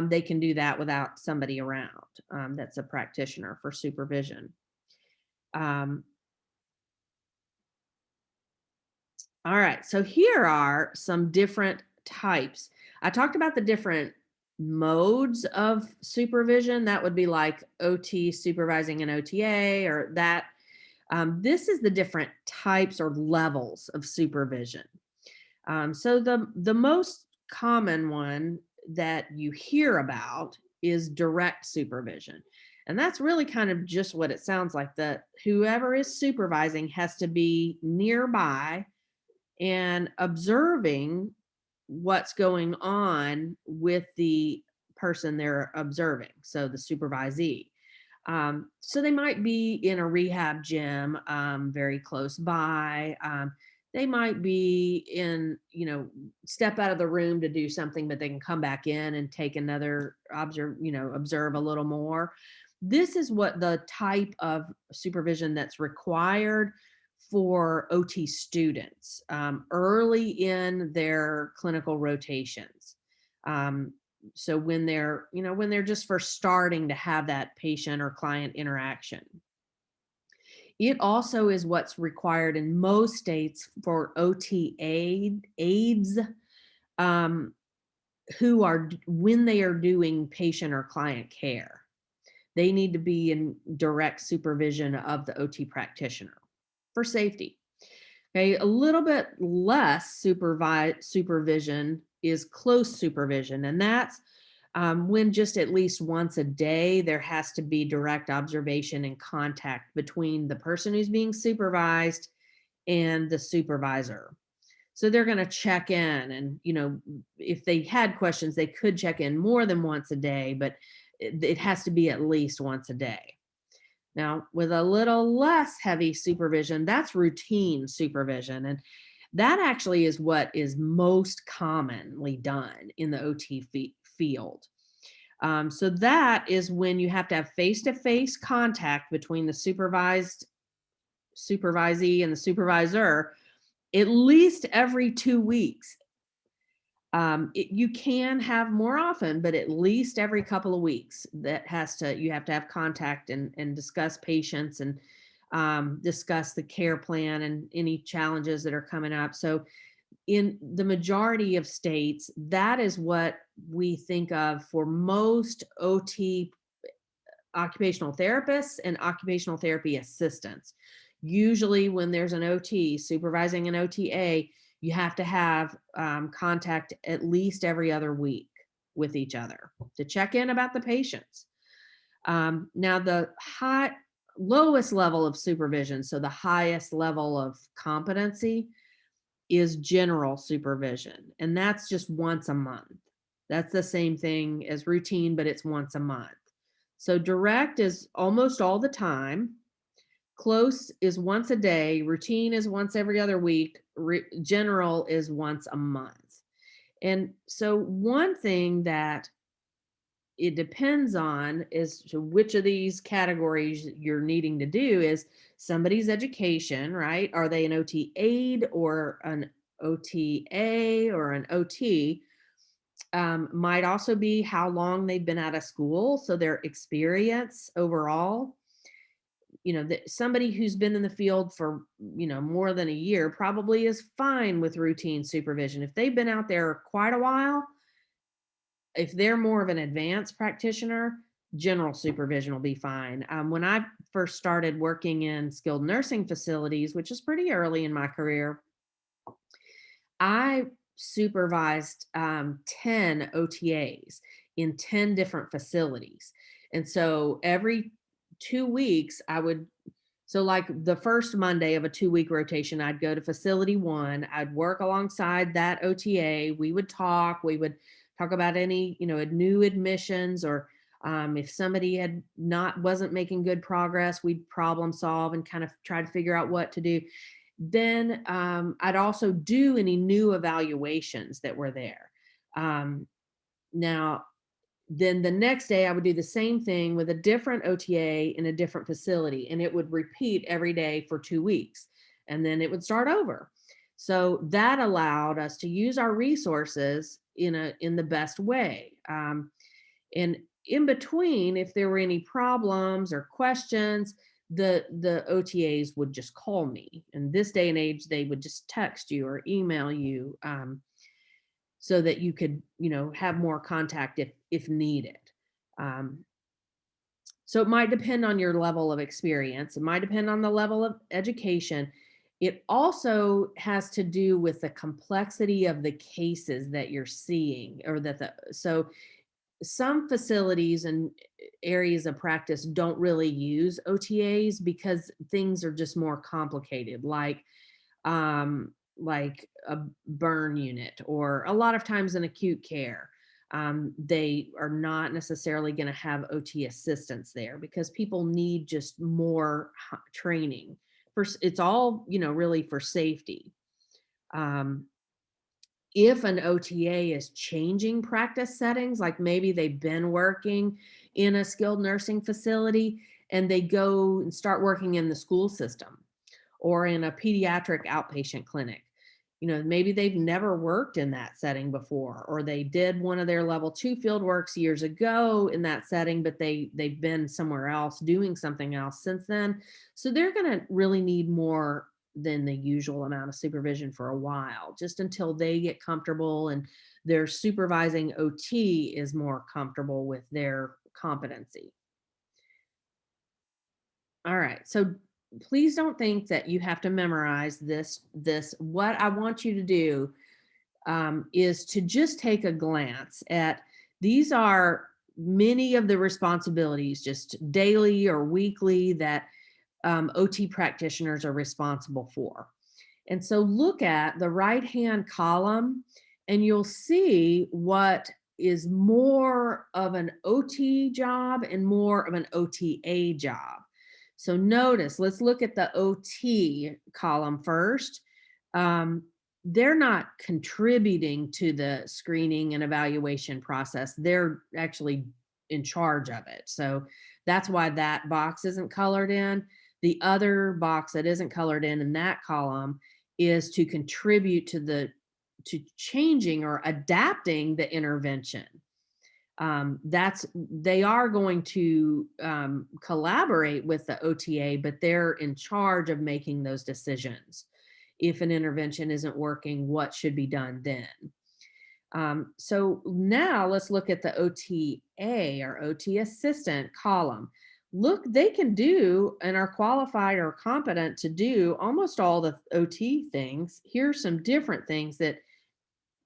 They can do that without somebody around that's a practitioner for supervision. Um, all right, so here are some different types. I talked about the different modes of supervision. That would be like OT supervising an OTA or that. This is the different types or levels of supervision. So the most common one that you hear about is direct supervision. And that's really kind of just what it sounds like, that whoever is supervising has to be nearby and observing what's going on with the person they're observing, so the supervisee. So they might be in a rehab gym very close by. They might be in, step out of the room to do something, but they can come back in and take another observe a little more. This is what the type of supervision that's required for OT students early in their clinical rotations. Um, so when they're just first starting to have that patient or client interaction. It also is what's required in most states for OT aides um, who are when they are doing patient or client care. They need to be in direct supervision of the OT practitioner for safety. Okay, a little bit less supervision is close supervision, and that's when just at least once a day there has to be direct observation and contact between the person who's being supervised and the supervisor. So they're going to check in, and if they had questions, they could check in more than once a day, but it has to be at least once a day. Now, with a little less heavy supervision, that's routine supervision. And that actually is what is most commonly done in the OT field. So that is when you have to have face-to-face contact between the supervisee and the supervisor at least every 2 weeks. You can have more often, but at least every couple of weeks you have to have contact and discuss patients and discuss the care plan and any challenges that are coming up. So in the majority of states, that is what we think of for most OT occupational therapists and occupational therapy assistants. Usually when there's an OT supervising an OTA, you have to have contact at least every other week with each other to check in about the patients. Now the lowest level of supervision, so the highest level of competency, is general supervision, and that's just once a month. That's the same thing as routine, but it's once a month. So direct is almost all the time. Close is once a day. Routine is once every other week. General is once a month. And so one thing that it depends on is to which of these categories you're needing to do is somebody's education, right? Are they an OT aide or an OTA or an OT? Might also be how long they've been out of school, so their experience overall. Somebody who's been in the field for more than a year probably is fine with routine supervision. If they've been out there quite a while, if they're more of an advanced practitioner, general supervision will be fine. When I first started working in skilled nursing facilities, which is pretty early in my career, I supervised 10 OTAs in 10 different facilities. And so every 2 weeks, I would So like the first Monday of a 2-week rotation, I'd go to facility one, I'd work alongside that OTA. We would talk about any, new admissions, or if somebody had not wasn't making good progress, we'd problem solve and kind of try to figure out what to do. Then I'd also do any new evaluations that were there. Now, then the next day I would do the same thing with a different OTA in a different facility, and it would repeat every day for 2 weeks, and then it would start over. So that allowed us to use our resources in the best way. And in between, if there were any problems or questions, the OTAs would just call me. In this day and age, they would just text you or email you, so that you could, have more contact if needed. Um, so it might depend on your level of experience. It might depend on the level of education. It also has to do with the complexity of the cases that you're seeing, or so some facilities and areas of practice don't really use OTAs because things are just more complicated, like a burn unit, or a lot of times in acute care. They are not necessarily going to have OT assistance there because people need just more training. It's all, really for safety. Um, if an OTA is changing practice settings, like maybe they've been working in a skilled nursing facility and they go and start working in the school system or in a pediatric outpatient clinic. Maybe they've never worked in that setting before, or they did one of their level 2 field works years ago in that setting, but they've been somewhere else doing something else since then. So they're going to really need more than the usual amount of supervision for a while, just until they get comfortable and their supervising OT is more comfortable with their competency. All right. So please don't think that you have to memorize this. What I want you to do is to just take a glance at these are many of the responsibilities, just daily or weekly, that OT practitioners are responsible for. And so look at the right-hand column and you'll see what is more of an OT job and more of an OTA job. So notice, let's look at the OT column first. Um, they're not contributing to the screening and evaluation process. They're actually in charge of it. So that's why that box isn't colored in. The other box that isn't colored in that column is to contribute to changing or adapting the intervention. They are going to collaborate with the OTA, but they're in charge of making those decisions. If an intervention isn't working, what should be done then? So now let's look at the OTA or OT assistant column. Look, they can do and are qualified or competent to do almost all the OT things. Here's some different things that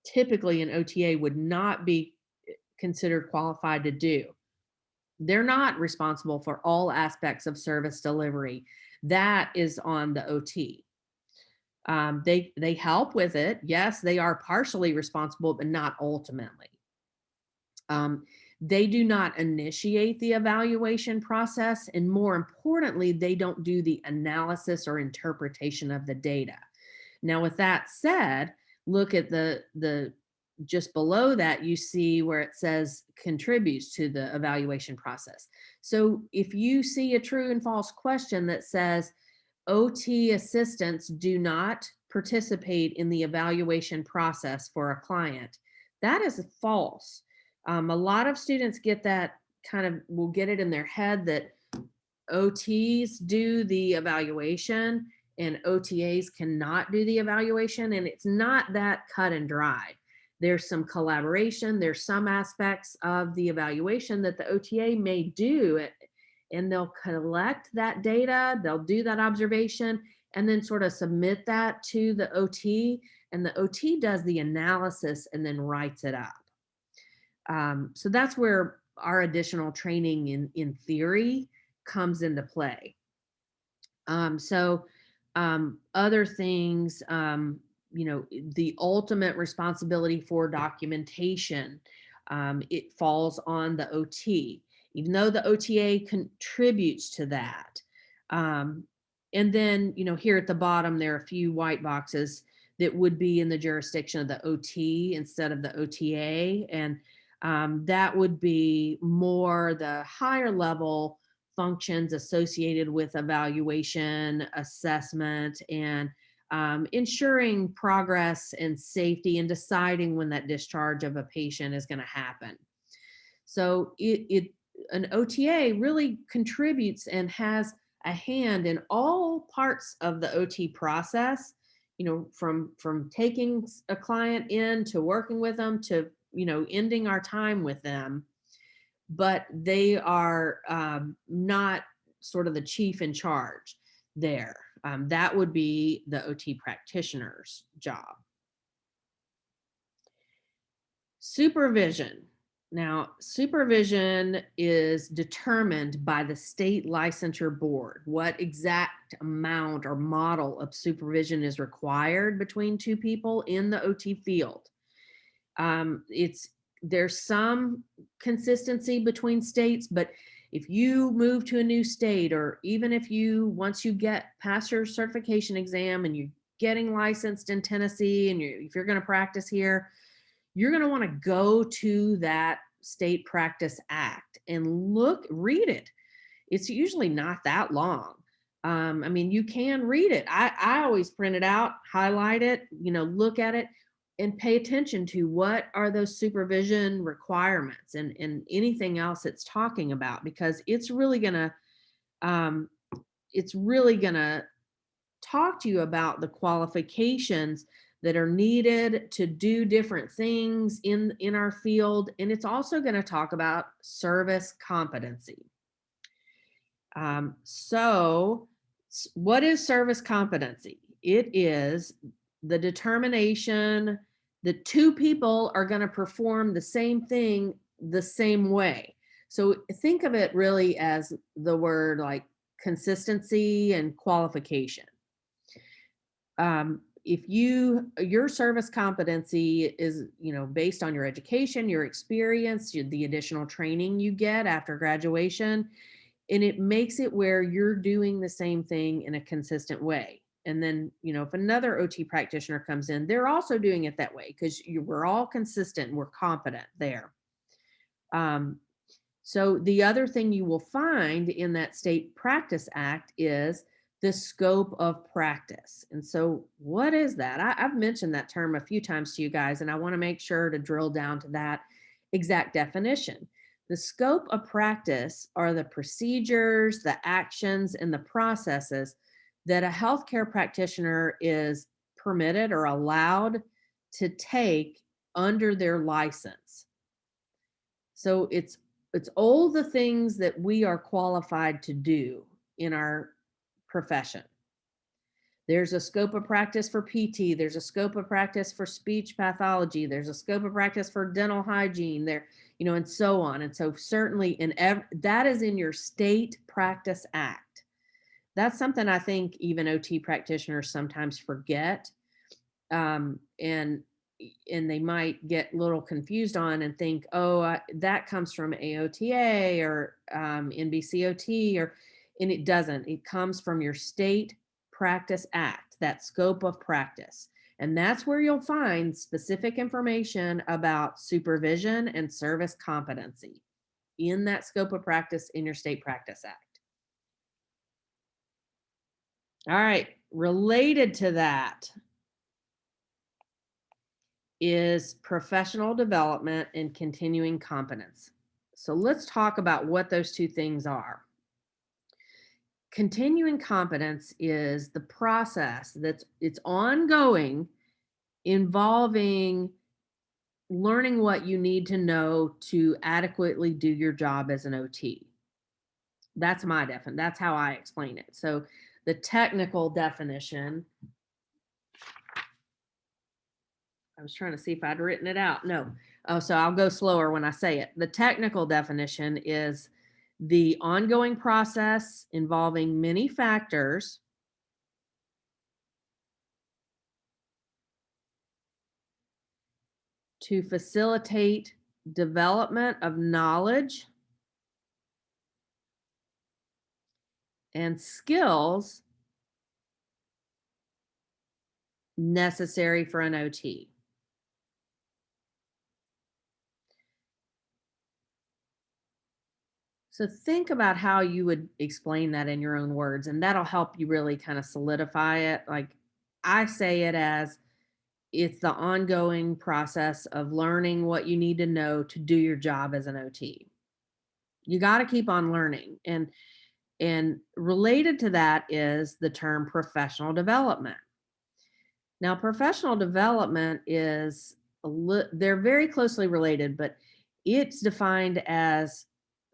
typically an OTA would not be considered qualified to do. They're not responsible for all aspects of service delivery. That is on the OT. They help with it. Yes, they are partially responsible, but not ultimately. They do not initiate the evaluation process, and more importantly, they don't do the analysis or interpretation of the data. Now, with that said, look at the just below that, you see where it says contributes to the evaluation process. So if you see a true and false question that says OT assistants do not participate in the evaluation process for a client, that is false. A lot of students get that, will get it in their head that OTs do the evaluation and OTAs cannot do the evaluation, and it's not that cut and dry. There's some collaboration. There's some aspects of the evaluation that the OTA may do, and they'll collect that data, they'll do that observation, and then sort of submit that to the OT, and the OT does the analysis and then writes it up. So that's where our additional training in theory comes into play. So other things, the ultimate responsibility for documentation, it falls on the OT, even though the OTA contributes to that. Um, and then, here at the bottom, there are a few white boxes that would be in the jurisdiction of the OT instead of the OTA. And that would be more the higher level functions associated with evaluation, assessment, and ensuring progress and safety and deciding when that discharge of a patient is going to happen. So an OTA really contributes and has a hand in all parts of the OT process, from taking a client in to working with them to, ending our time with them, but they are not sort of the chief in charge there. That would be the OT practitioner's job. Supervision. Now, supervision is determined by the state licensure board. What exact amount or model of supervision is required between two people in the OT field? There's some consistency between states, but if you move to a new state, or even if once you get past your certification exam and you're getting licensed in Tennessee, and if you're going to practice here, you're going to want to go to that state practice act and read it. It's usually not that long. I mean, you can read it. I always print it out, highlight it, look at it, and pay attention to what are those supervision requirements and anything else it's talking about, because it's really gonna talk to you about the qualifications that are needed to do different things in our field, and it's also going to talk about service competency. So what is service competency? It is the determination that two people are going to perform the same thing the same way. So think of it really as the word like consistency and qualification. If your service competency is, based on your education, your experience, the additional training you get after graduation, and it makes it where you're doing the same thing in a consistent way. And then, if another OT practitioner comes in, they're also doing it that way, because we're all consistent and we're competent there. So the other thing you will find in that State Practice Act is the scope of practice. And so what is that? I've mentioned that term a few times to you guys, and I want to make sure to drill down to that exact definition. The scope of practice are the procedures, the actions, and the processes that a healthcare practitioner is permitted or allowed to take under their license. So it's all the things that we are qualified to do in our profession. There's a scope of practice for PT. There's a scope of practice for speech pathology. There's a scope of practice for dental hygiene there, and so on. And so certainly that is in your State Practice Act. That's something I think even OT practitioners sometimes forget. And they might get a little confused on and think, oh, that comes from AOTA or NBCOT, and it doesn't. It comes from your State Practice Act, that scope of practice. And that's where you'll find specific information about supervision and service competency in that scope of practice in your State Practice Act. All right, related to that is professional development and continuing competence. So let's talk about what those two things are. Continuing competence is the process it's ongoing, involving learning what you need to know to adequately do your job as an OT. That's my definition. That's how I explain it. So the technical definition, I was trying to see if I'd written it out. No. Oh, so I'll go slower when I say it. The technical definition is The ongoing process involving many factors to facilitate development of knowledge and skills necessary for an OT. So think about how you would explain that in your own words, and that'll help you really kind of solidify it. Like I say it as it's the ongoing process of learning what you need to know to do your job as an OT. You got to keep on learning. And related to that is the term professional development. Now, professional development is they're very closely related, but it's defined as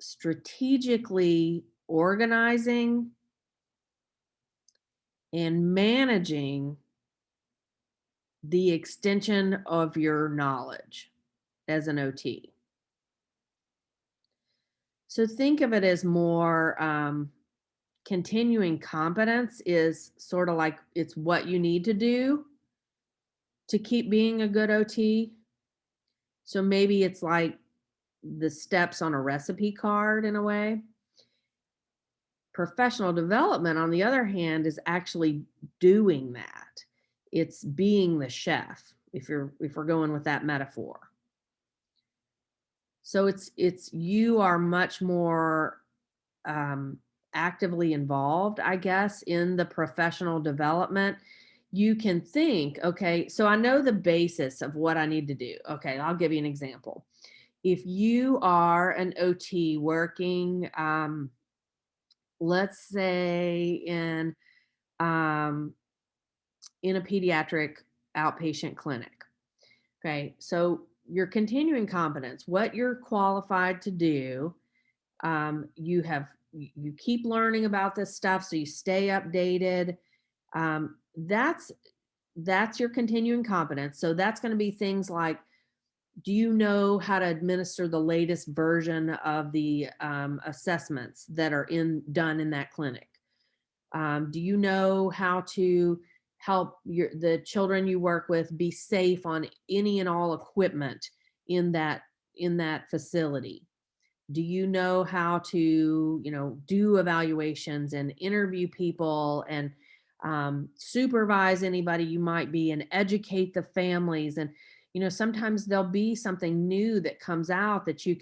strategically organizing and managing the extension of your knowledge as an OT. So think of it as more continuing competence is sort of like it's what you need to do to keep being a good OT. So maybe it's like the steps on a recipe card in a way. Professional development, on the other hand, is actually doing that. It's being the chef, if we're going with that metaphor. So it's you are much more actively involved, I guess, in the professional development. You can think, okay, so I know the basis of what I need to do. Okay, I'll give you an example. If you are an OT working, let's say um, in a pediatric outpatient clinic. Okay, so your continuing competence, what you're qualified to do, you keep learning about this stuff, so you stay updated. Um, that's that's your continuing competence. So that's going to be things like, do you know how to administer the latest version of the assessments that are done in that clinic? Do you know how to help the children you work with be safe on any and all equipment in that facility? Do you know how to, do evaluations and interview people and supervise anybody you might be and educate the families? And, sometimes there'll be something new that comes out that you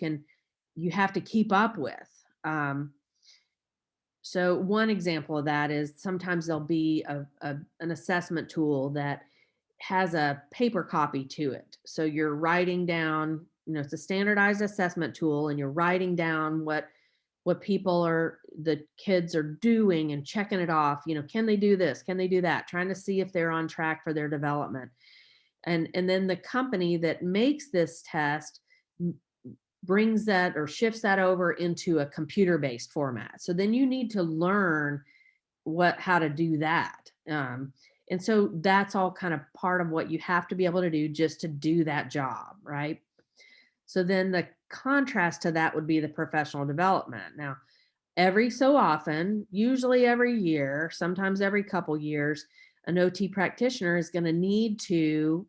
have to keep up with. So one example of that is sometimes there'll be an assessment tool that has a paper copy to it. So you're writing down, it's a standardized assessment tool, and you're writing down what the kids are doing and checking it off. Can they do this? Can they do that? Trying to see if they're on track for their development. And then the company that makes this test brings that or shifts that over into a computer-based format. So then you need to learn how to do that. And so that's all kind of part of what you have to be able to do just to do that job, right? So then the contrast to that would be the professional development. Now, every so often, usually every year, sometimes every couple years, an OT practitioner is going to need to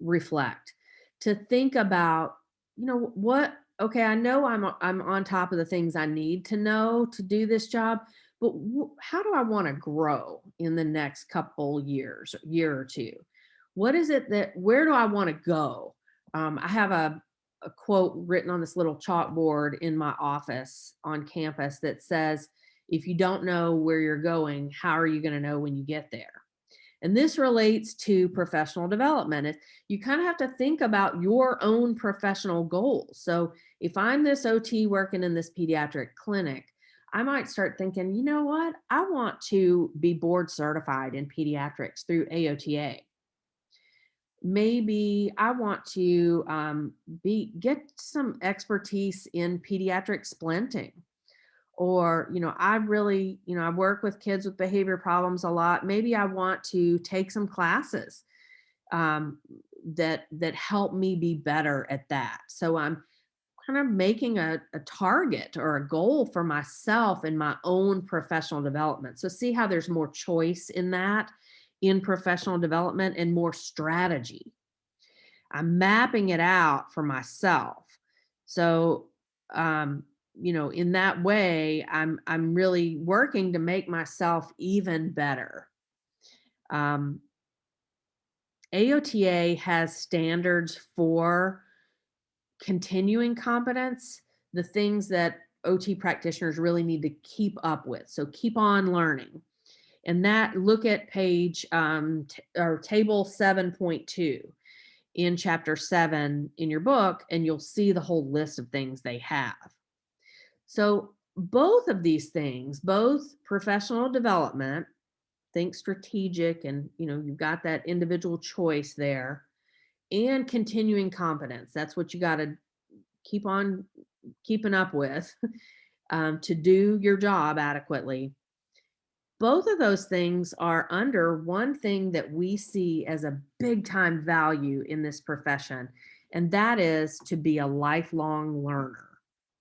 reflect, to think about, what, okay, I know I'm on top of the things I need to know to do this job, but how do I want to grow in the next couple years, year or two? What is it where do I want to go? I have a quote written on this little chalkboard in my office on campus that says, if you don't know where you're going, how are you going to know when you get there? And this relates to professional development. You kind of have to think about your own professional goals. So if I'm this OT working in this pediatric clinic, I might start thinking, you know what? I want to be board certified in pediatrics through AOTA. Maybe I want to get some expertise in pediatric splinting. Or, I really, I work with kids with behavior problems a lot. Maybe I want to take some classes that help me be better at that. So I'm kind of making a target or a goal for myself in my own professional development. So see how there's more choice in that in professional development and more strategy. I'm mapping it out for myself. So, um, in that way, I'm really working to make myself even better. Um, AOTA has standards for continuing competence, the things that OT practitioners really need to keep up with. So keep on learning. And that look at page or table 7.2 in chapter 7 in your book, and you'll see the whole list of things they have. So both of these things, both professional development, think strategic, and you've got that individual choice there, and continuing competence. That's what you got to keep on keeping up with to do your job adequately. Both of those things are under one thing that we see as a big time value in this profession, and that is to be a lifelong learner.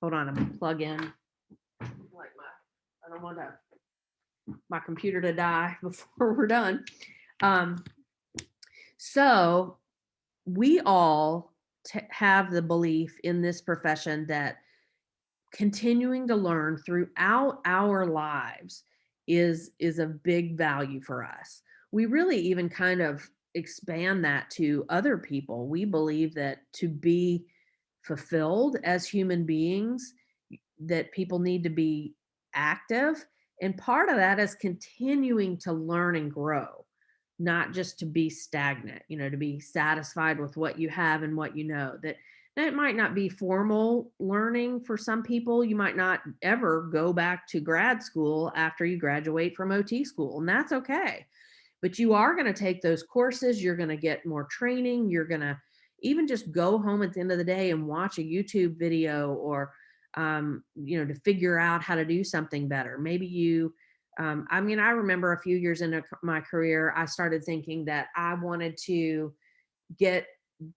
Hold on, I'm gonna plug in I don't want my computer to die before we're done. Um, so we all have the belief in this profession that continuing to learn throughout our lives is a big value for us. We really even kind of expand that to other people. We believe that to be fulfilled as human beings, that people need to be active, and part of that is continuing to learn and grow, not just to be stagnant, to be satisfied with what you have and what that might not be formal learning for some people. You might not ever go back to grad school after you graduate from OT school, and that's okay. But you are going to take those courses, you're going to get more training, you're going to even just go home at the end of the day and watch a YouTube video, or to figure out how to do something better. Maybe I remember a few years into my career, I started thinking that I wanted to get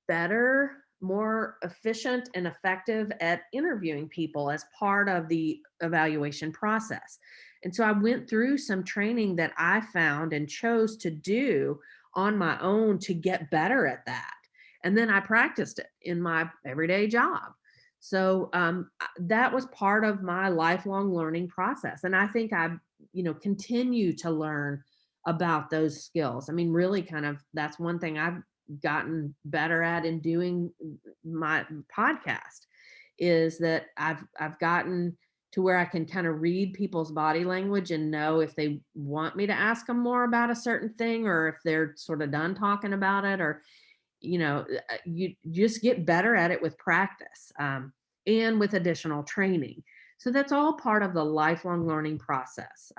better, more efficient and effective at interviewing people as part of the evaluation process. And so I went through some training that I found and chose to do on my own to get better at that. And then I practiced it in my everyday job. So that was part of my lifelong learning process. And I think I, continue to learn about those skills. I mean, really kind of that's one thing I've gotten better at in doing my podcast, is that I've gotten to where I can kind of read people's body language and know if they want me to ask them more about a certain thing, or if they're sort of done talking about it, or you just get better at it with practice, and with additional training. So that's all part of the lifelong learning process.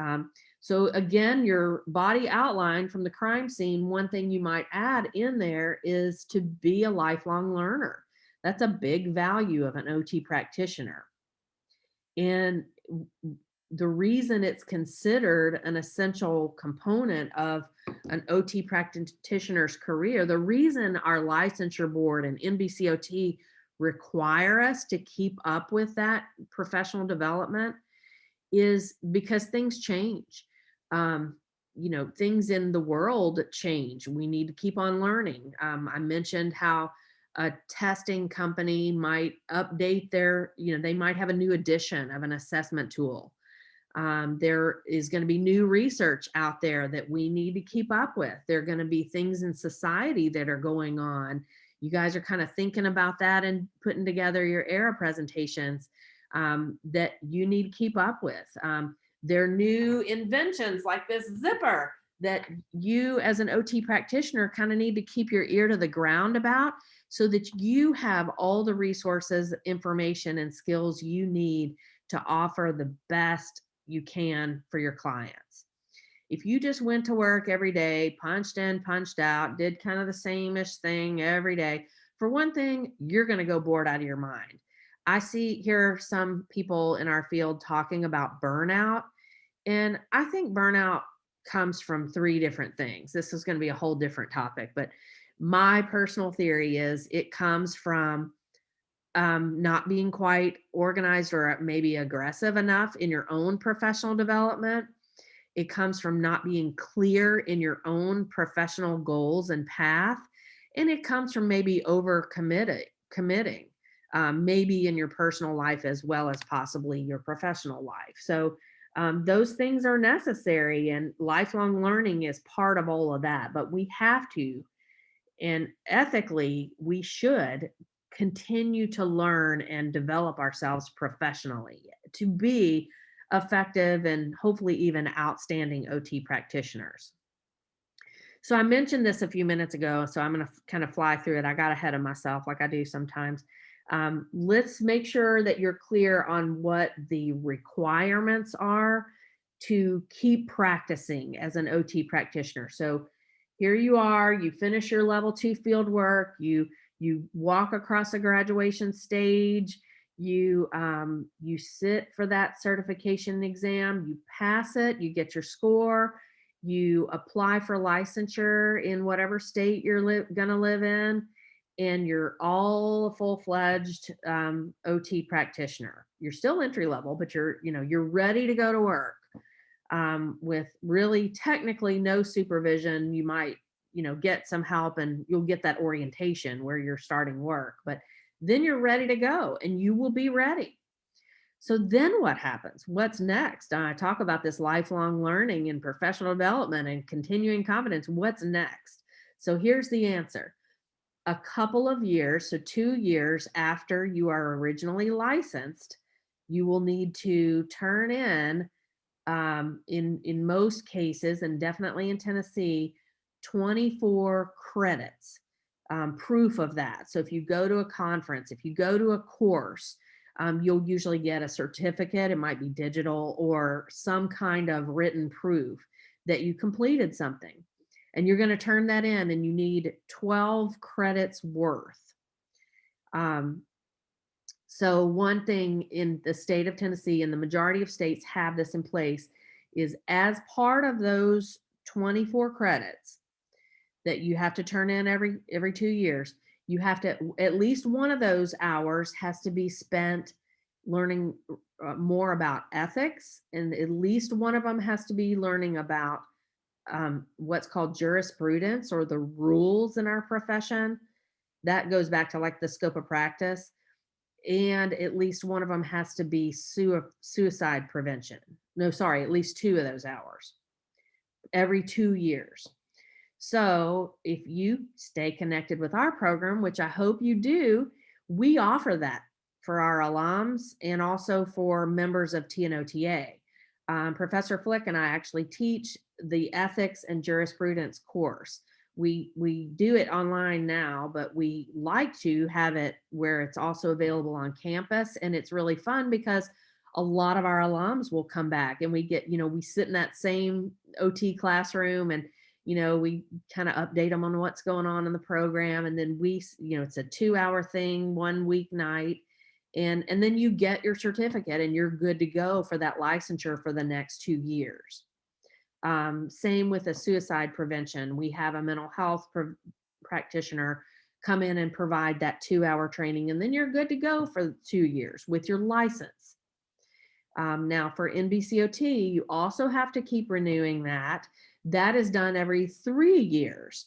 So again, your body outline from the crime scene, one thing you might add in there is to be a lifelong learner. That's a big value of an OT practitioner. And the reason it's considered an essential component of an OT practitioner's career, the reason our licensure board and NBCOT require us to keep up with that professional development, is because things change. Things in the world change. We need to keep on learning. I mentioned how a testing company might update they might have a new edition of an assessment tool. There is going to be new research out there that we need to keep up with. There are going to be things in society that are going on. You guys are kind of thinking about that and putting together your ERA presentations that you need to keep up with. There are new inventions like this zipper that you as an OT practitioner kind of need to keep your ear to the ground about, so that you have all the resources, information, and skills you need to offer the best you can for your clients. If you just went to work every day, punched in, punched out, did kind of the same-ish thing every day, for one thing, you're going to go bored out of your mind. I hear some people in our field talking about burnout, and I think burnout comes from 3 different things. This is going to be a whole different topic, but my personal theory is it comes from not being quite organized or maybe aggressive enough in your own professional development. It comes from not being clear in your own professional goals and path. And it comes from maybe committing, maybe in your personal life as well as possibly your professional life. So those things are necessary, and lifelong learning is part of all of that. But we have to, and ethically, we should continue to learn and develop ourselves professionally to be effective and hopefully even outstanding OT practitioners. So I mentioned this a few minutes ago, so I'm going to kind of fly through it. I got ahead of myself like I do sometimes. Let's make sure that you're clear on what the requirements are to keep practicing as an OT practitioner. So here you are, you finish your level 2 field work, you walk across a graduation stage, you sit for that certification exam, you pass it, you get your score, you apply for licensure in whatever state you're going to live in, and you're all a full-fledged OT practitioner. You're still entry level, but you're ready to go to work, with really technically no supervision. You might get some help, and you'll get that orientation where you're starting work, but then you're ready to go and you will be ready. So then what happens? What's next? I talk about this lifelong learning and professional development and continuing competence. What's next? So here's the answer. A couple of years, so 2 years after you are originally licensed, you will need to turn in most cases, and definitely in Tennessee, 24 credits, proof of that. So if you go to a conference, if you go to a course, you'll usually get a certificate. It might be digital or some kind of written proof that you completed something. And you're going to turn that in, and you need 12 credits worth. So one thing in the state of Tennessee, and the majority of states have this in place, is as part of those 24 credits that you have to turn in every 2 years, you have to, at least one of those hours has to be spent learning more about ethics, and at least one of them has to be learning about what's called jurisprudence, or the rules in our profession. That goes back to like the scope of practice. And at least one of them has to be suicide prevention. No, sorry, at least two of those hours every 2 years. So if you stay connected with our program, which I hope you do, we offer that for our alums and also for members of TNOTA. Professor Flick and I actually teach the ethics and jurisprudence course. We do it online now, but we like to have it where it's also available on campus. And it's really fun because a lot of our alums will come back, and we get, we sit in that same OT classroom, and we kind of update them on what's going on in the program. And then it's a 2-hour thing, one weeknight. And then you get your certificate, and you're good to go for that licensure for the next 2 years. Same with the suicide prevention. We have a mental health practitioner come in and provide that 2-hour training, and then you're good to go for 2 years with your license. Now for NBCOT, you also have to keep renewing that. That is done every 3 years.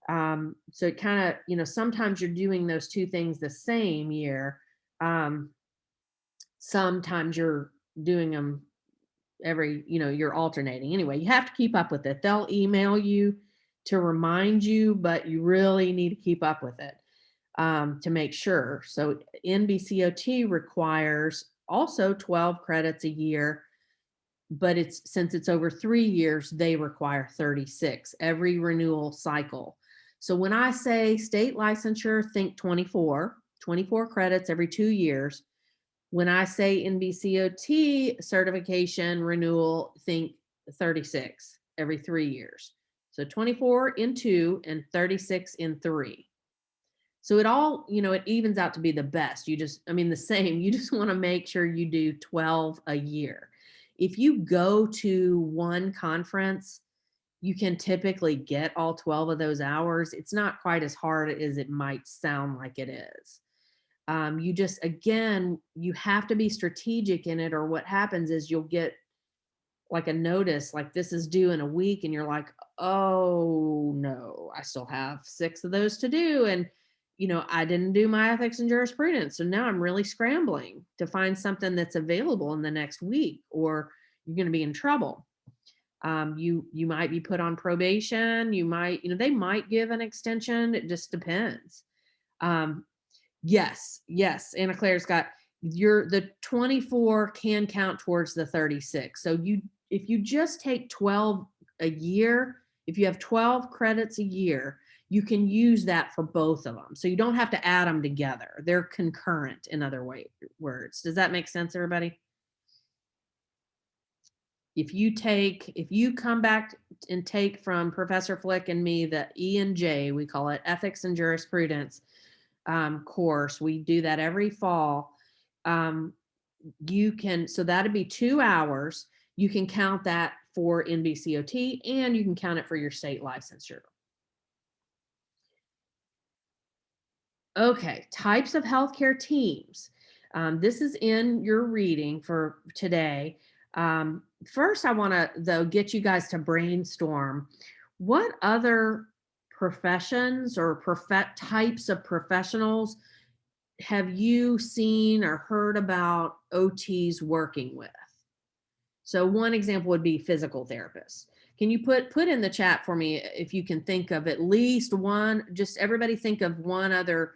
So it kind of, sometimes you're doing those two things the same year. Sometimes you're doing them you're alternating. Anyway, you have to keep up with it. They'll email you to remind you, but you really need to keep up with it to make sure. So NBCOT requires also 12 credits a year, but since it's over 3 years, they require 36 every renewal cycle. So when I say state licensure, think 24 credits every 2 years. When I say NBCOT certification renewal, think 36 every 3 years. So 24 in 2 and 36 in 3. So it all, it evens out to be the best. The same. You just want to make sure you do 12 a year. If you go to one conference, you can typically get all 12 of those hours. It's not quite as hard as it might sound like it is. You just, again, you have to be strategic in it, or what happens is you'll get like a notice, like this is due in a week, and you're like, oh no, I still have 6 of those to do. And, I didn't do my ethics and jurisprudence. So now I'm really scrambling to find something that's available in the next week, or you're going to be in trouble. You might be put on probation. You might, they might give an extension. It just depends. Um, yes, yes. Anna Claire's got the 24 can count towards the 36. So if you just take 12 a year, if you have 12 credits a year, you can use that for both of them. So you don't have to add them together. They're concurrent, in other words. Does that make sense, everybody? If you come back and take from Professor Flick and me the E and J, we call it Ethics and Jurisprudence course. We do that every fall. So that'd be 2 hours. You can count that for NBCOT, and you can count it for your state licensure. Okay, types of healthcare teams. This is in your reading for today. First, I want to, though, get you guys to brainstorm what other professions or types of professionals have you seen or heard about OTs working with? So one example would be physical therapists. Can you put in the chat for me if you can think of at least one, just everybody think of one other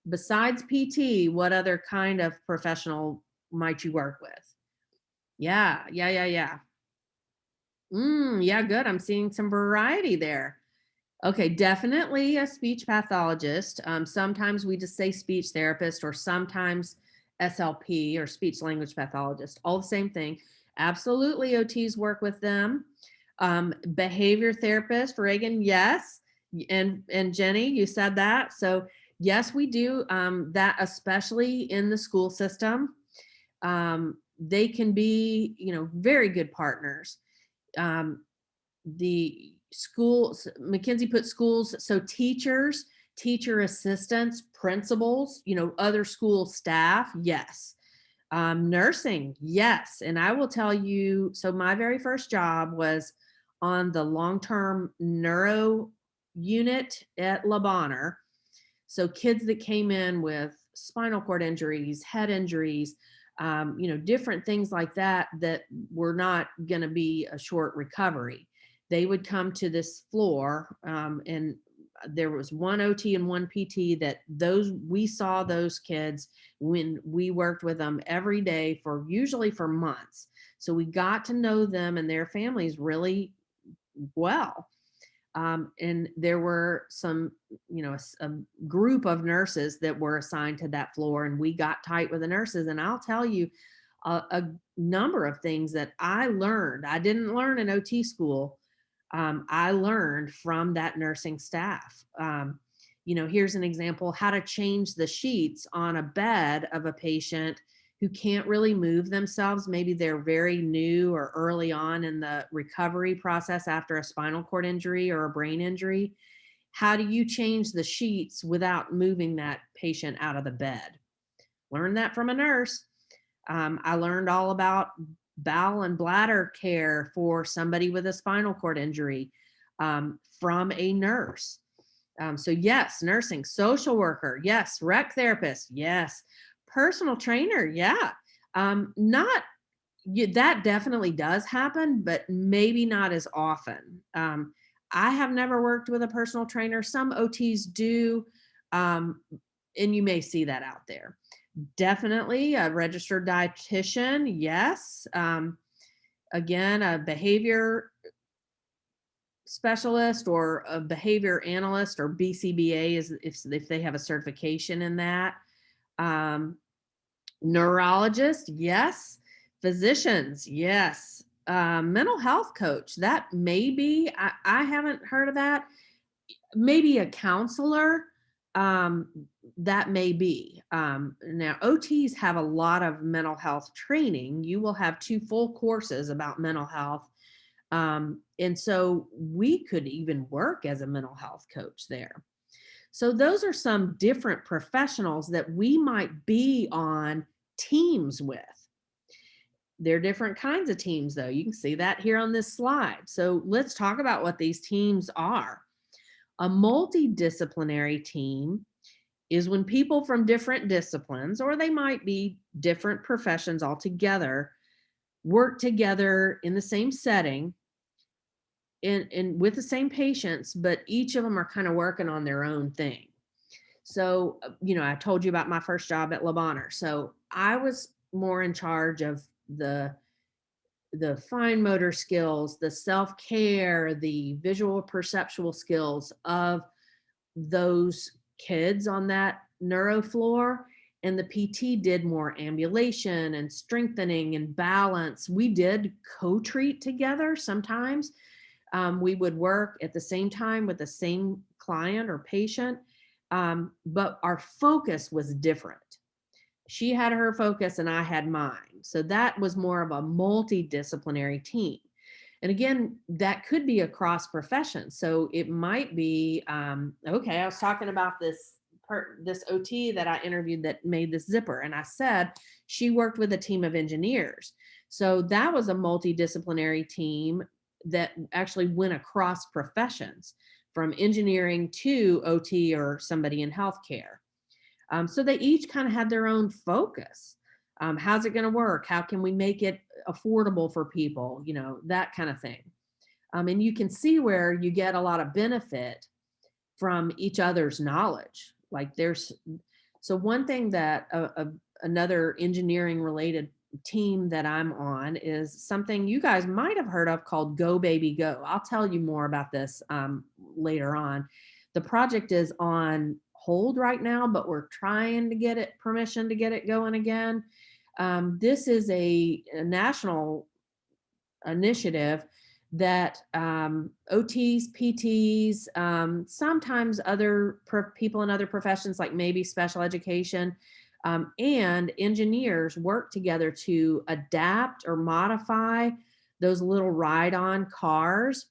besides PT, what other kind of professional might you work with? Yeah. Yeah, good. I'm seeing some variety there. Okay, definitely a speech pathologist. Sometimes we just say speech therapist, or sometimes SLP, or speech language pathologist, all the same thing. Absolutely, OTs work with them. Behavior therapist, Reagan, yes. And Jenny, you said that. So yes, we do that, especially in the school system. They can be, very good partners. The schools, Mackenzie put schools, so teachers, teacher assistants, principals, other school staff, yes. Nursing, yes. And I will tell you, so my very first job was on the long-term neuro unit at Le Bonheur. So kids that came in with spinal cord injuries, head injuries, different things like that were not going to be a short recovery. They would come to this floor, and there was one OT and one PT we saw those kids when we worked with them every day usually for months. So we got to know them and their families really well. And there were some, a group of nurses that were assigned to that floor, and we got tight with the nurses. And I'll tell you a number of things that I learned. I didn't learn in OT school. I learned from that nursing staff. Here's an example: how to change the sheets on a bed of a patient who can't really move themselves. Maybe they're very new or early on in the recovery process after a spinal cord injury or a brain injury. How do you change the sheets without moving that patient out of the bed? Learn that from a nurse. I learned all about bowel and bladder care for somebody with a spinal cord injury from a nurse. So yes, nursing. Social worker, yes. Rec therapist, yes. Personal trainer, yeah. That definitely does happen, but maybe not as often. I have never worked with a personal trainer. Some OTs do, and you may see that out there. Definitely a registered dietitian, yes. Again, a behavior specialist or a behavior analyst, or BCBA is if they have a certification in that. Neurologist, yes. Physicians, yes. Mental health coach, that may be, I haven't heard of that. Maybe a counselor, that may be. Now, OTs have a lot of mental health training. You will have 2 full courses about mental health. And so we could even work as a mental health coach there. So those are some different professionals that we might be on teams with. They're different kinds of teams, though. You can see that here on this slide. So let's talk about what these teams are. A multidisciplinary team is when people from different disciplines, or they might be different professions altogether, work together in the same setting and with the same patients, but each of them are kind of working on their own thing. So, I told you about my first job at Le Bonheur. So I was more in charge of the the fine motor skills, the self-care, the visual perceptual skills of those kids on that neuro floor. And the PT did more ambulation and strengthening and balance. We did co-treat together sometimes. We would work at the same time with the same client or patient, but our focus was different. She had her focus and I had mine. So that was more of a multidisciplinary team. And again, that could be across professions. So it might be, okay, I was talking about this OT that I interviewed that made this zipper. And I said she worked with a team of engineers. So that was a multidisciplinary team that actually went across professions from engineering to OT or somebody in healthcare. So they each kind of had their own focus. How's it going to work? How can we make it affordable for people? That kind of thing. And you can see where you get a lot of benefit from each other's knowledge. So one thing that another engineering related team that I'm on is something you guys might have heard of called Go Baby Go. I'll tell you more about this later on. The project is on hold right now, but we're trying to get it permission to get it going again. This is a national initiative that OTs, PTs, sometimes other people in other professions like maybe special education, and engineers work together to adapt or modify those little ride-on cars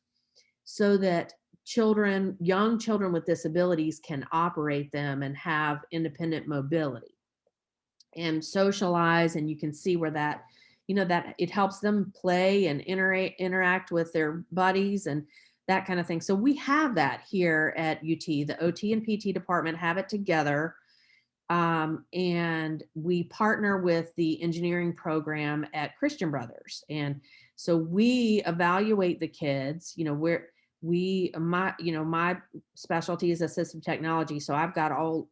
so that young children with disabilities can operate them and have independent mobility and socialize. And you can see where that it helps them play and interact with their buddies and that kind of thing. So we have that here at UT. The OT and PT department have it together. And we partner with the engineering program at Christian Brothers. And so we evaluate the kids, my specialty is assistive technology. So I've got all,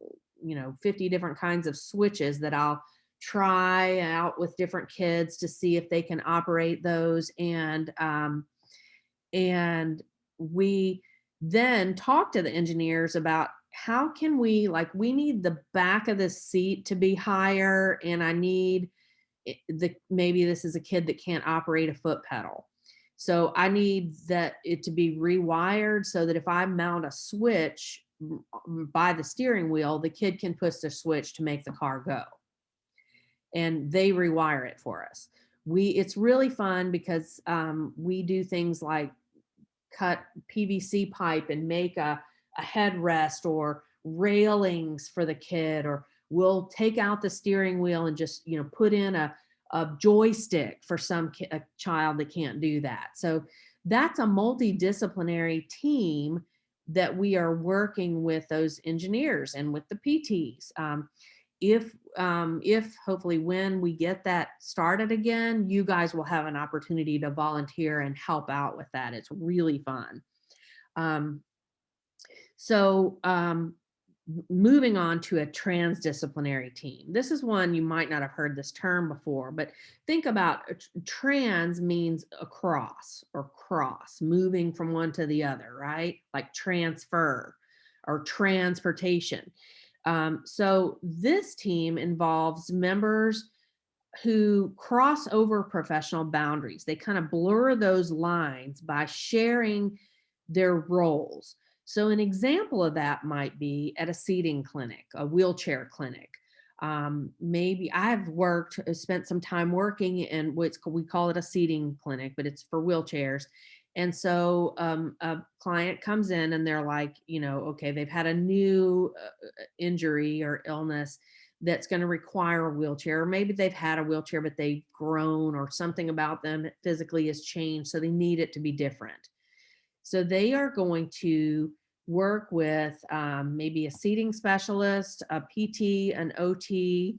50 different kinds of switches that I'll try out with different kids to see if they can operate those. And we then talk to the engineers about how can we need the back of the seat to be higher, and I need maybe this is a kid that can't operate a foot pedal. So I need it to be rewired so that if I mount a switch by the steering wheel, the kid can push the switch to make the car go. And they rewire it for us. It's really fun because we do things like cut PVC pipe and make a headrest or railings for the kid, or we'll take out the steering wheel and just put in a joystick for a child that can't do that. So that's a multidisciplinary team that we are working with those engineers and with the PTs. If hopefully when we get that started again, you guys will have an opportunity to volunteer and help out with that. It's really fun. So moving on to a transdisciplinary team. This is one you might not have heard this term before, but think about trans means across or cross, moving from one to the other, right? Like transfer or transportation. So this team involves members who cross over professional boundaries. They kind of blur those lines by sharing their roles. So an example of that might be at a seating clinic, a wheelchair clinic. Maybe I've spent some time working in we call it a seating clinic, but it's for wheelchairs. And so a client comes in and they're like, okay, they've had a new injury or illness that's going to require a wheelchair, or maybe they've had a wheelchair, but they've grown or something about them physically has changed. So they need it to be different. So they are going to work with maybe a seating specialist, a PT, an OT,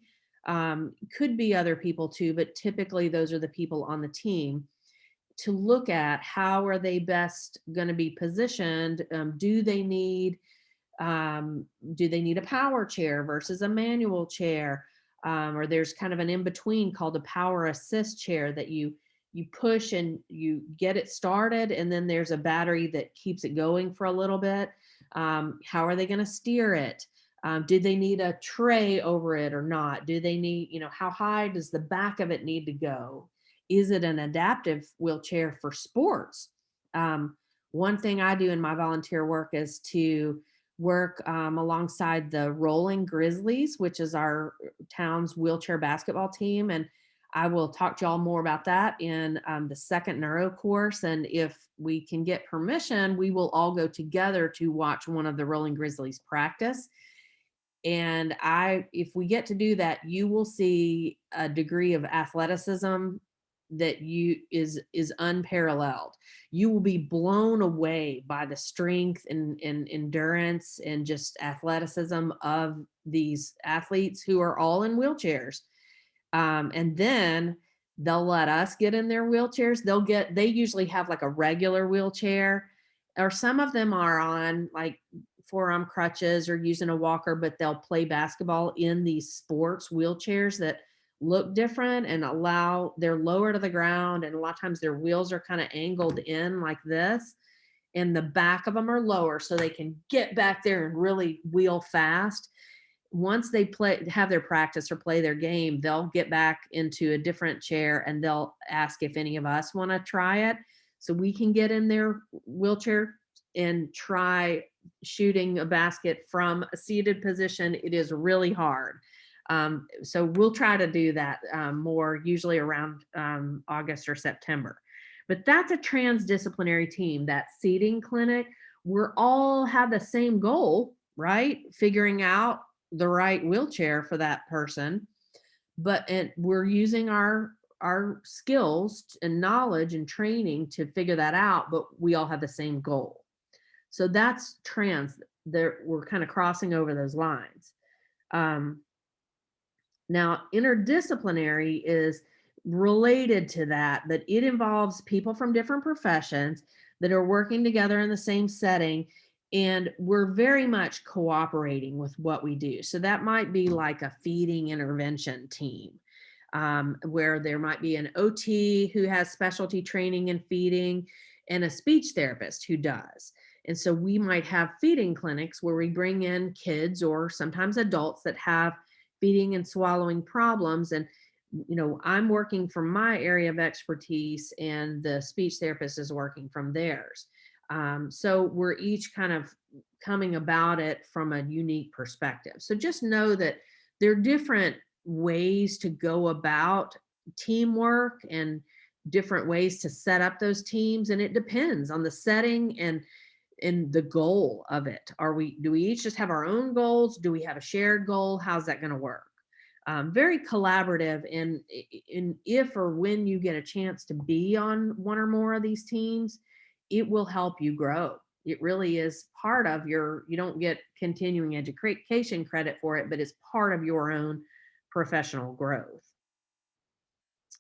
could be other people too, but typically those are the people on the team to look at how are they best going to be positioned. Do they need a power chair versus a manual chair? Or there's kind of an in between called a power assist chair that you push and you get it started, and then there's a battery that keeps it going for a little bit. How are they going to steer it? Do they need a tray over it or not? Do they need, how high does the back of it need to go? Is it an adaptive wheelchair for sports? One thing I do in my volunteer work is to work alongside the Rolling Grizzlies, which is our town's wheelchair basketball team. And I will talk to y'all more about that in the second neuro course. And if we can get permission, we will all go together to watch one of the Rolling Grizzlies practice. And if we get to do that, you will see a degree of athleticism that is unparalleled. You will be blown away by the strength and endurance and just athleticism of these athletes who are all in wheelchairs. And then they'll let us get in their wheelchairs. They usually have like a regular wheelchair, or some of them are on like forearm crutches or using a walker, but they'll play basketball in these sports wheelchairs that look different and they're lower to the ground. And a lot of times their wheels are kind of angled in like this, and the back of them are lower so they can get back there and really wheel fast. Once they have their practice or play their game, they'll get back into a different chair and they'll ask if any of us want to try it. So we can get in their wheelchair and try shooting a basket from a seated position. It is really hard. So we'll try to do that more, usually around August or September. But that's a transdisciplinary team, that seating clinic. We're all have the same goal, right? Figuring out the right wheelchair for that person. And we're using our skills and knowledge and training to figure that out, but we all have the same goal. So that's trans. We're kind of crossing over those lines. Now, interdisciplinary is related to that, but it involves people from different professions that are working together in the same setting, and we're very much cooperating with what we do. So that might be like a feeding intervention team, where there might be an OT who has specialty training in feeding and a speech therapist who does. And so we might have feeding clinics where we bring in kids or sometimes adults that have feeding and swallowing problems. And, I'm working from my area of expertise and the speech therapist is working from theirs. So we're each kind of coming about it from a unique perspective. So just know that there are different ways to go about teamwork and different ways to set up those teams. And it depends on the setting and the goal of it. Do we each just have our own goals? Do we have a shared goal? How's that going to work? Very collaborative. And if or when you get a chance to be on one or more of these teams, it will help you grow. It really is part of you don't get continuing education credit for it, but it's part of your own professional growth.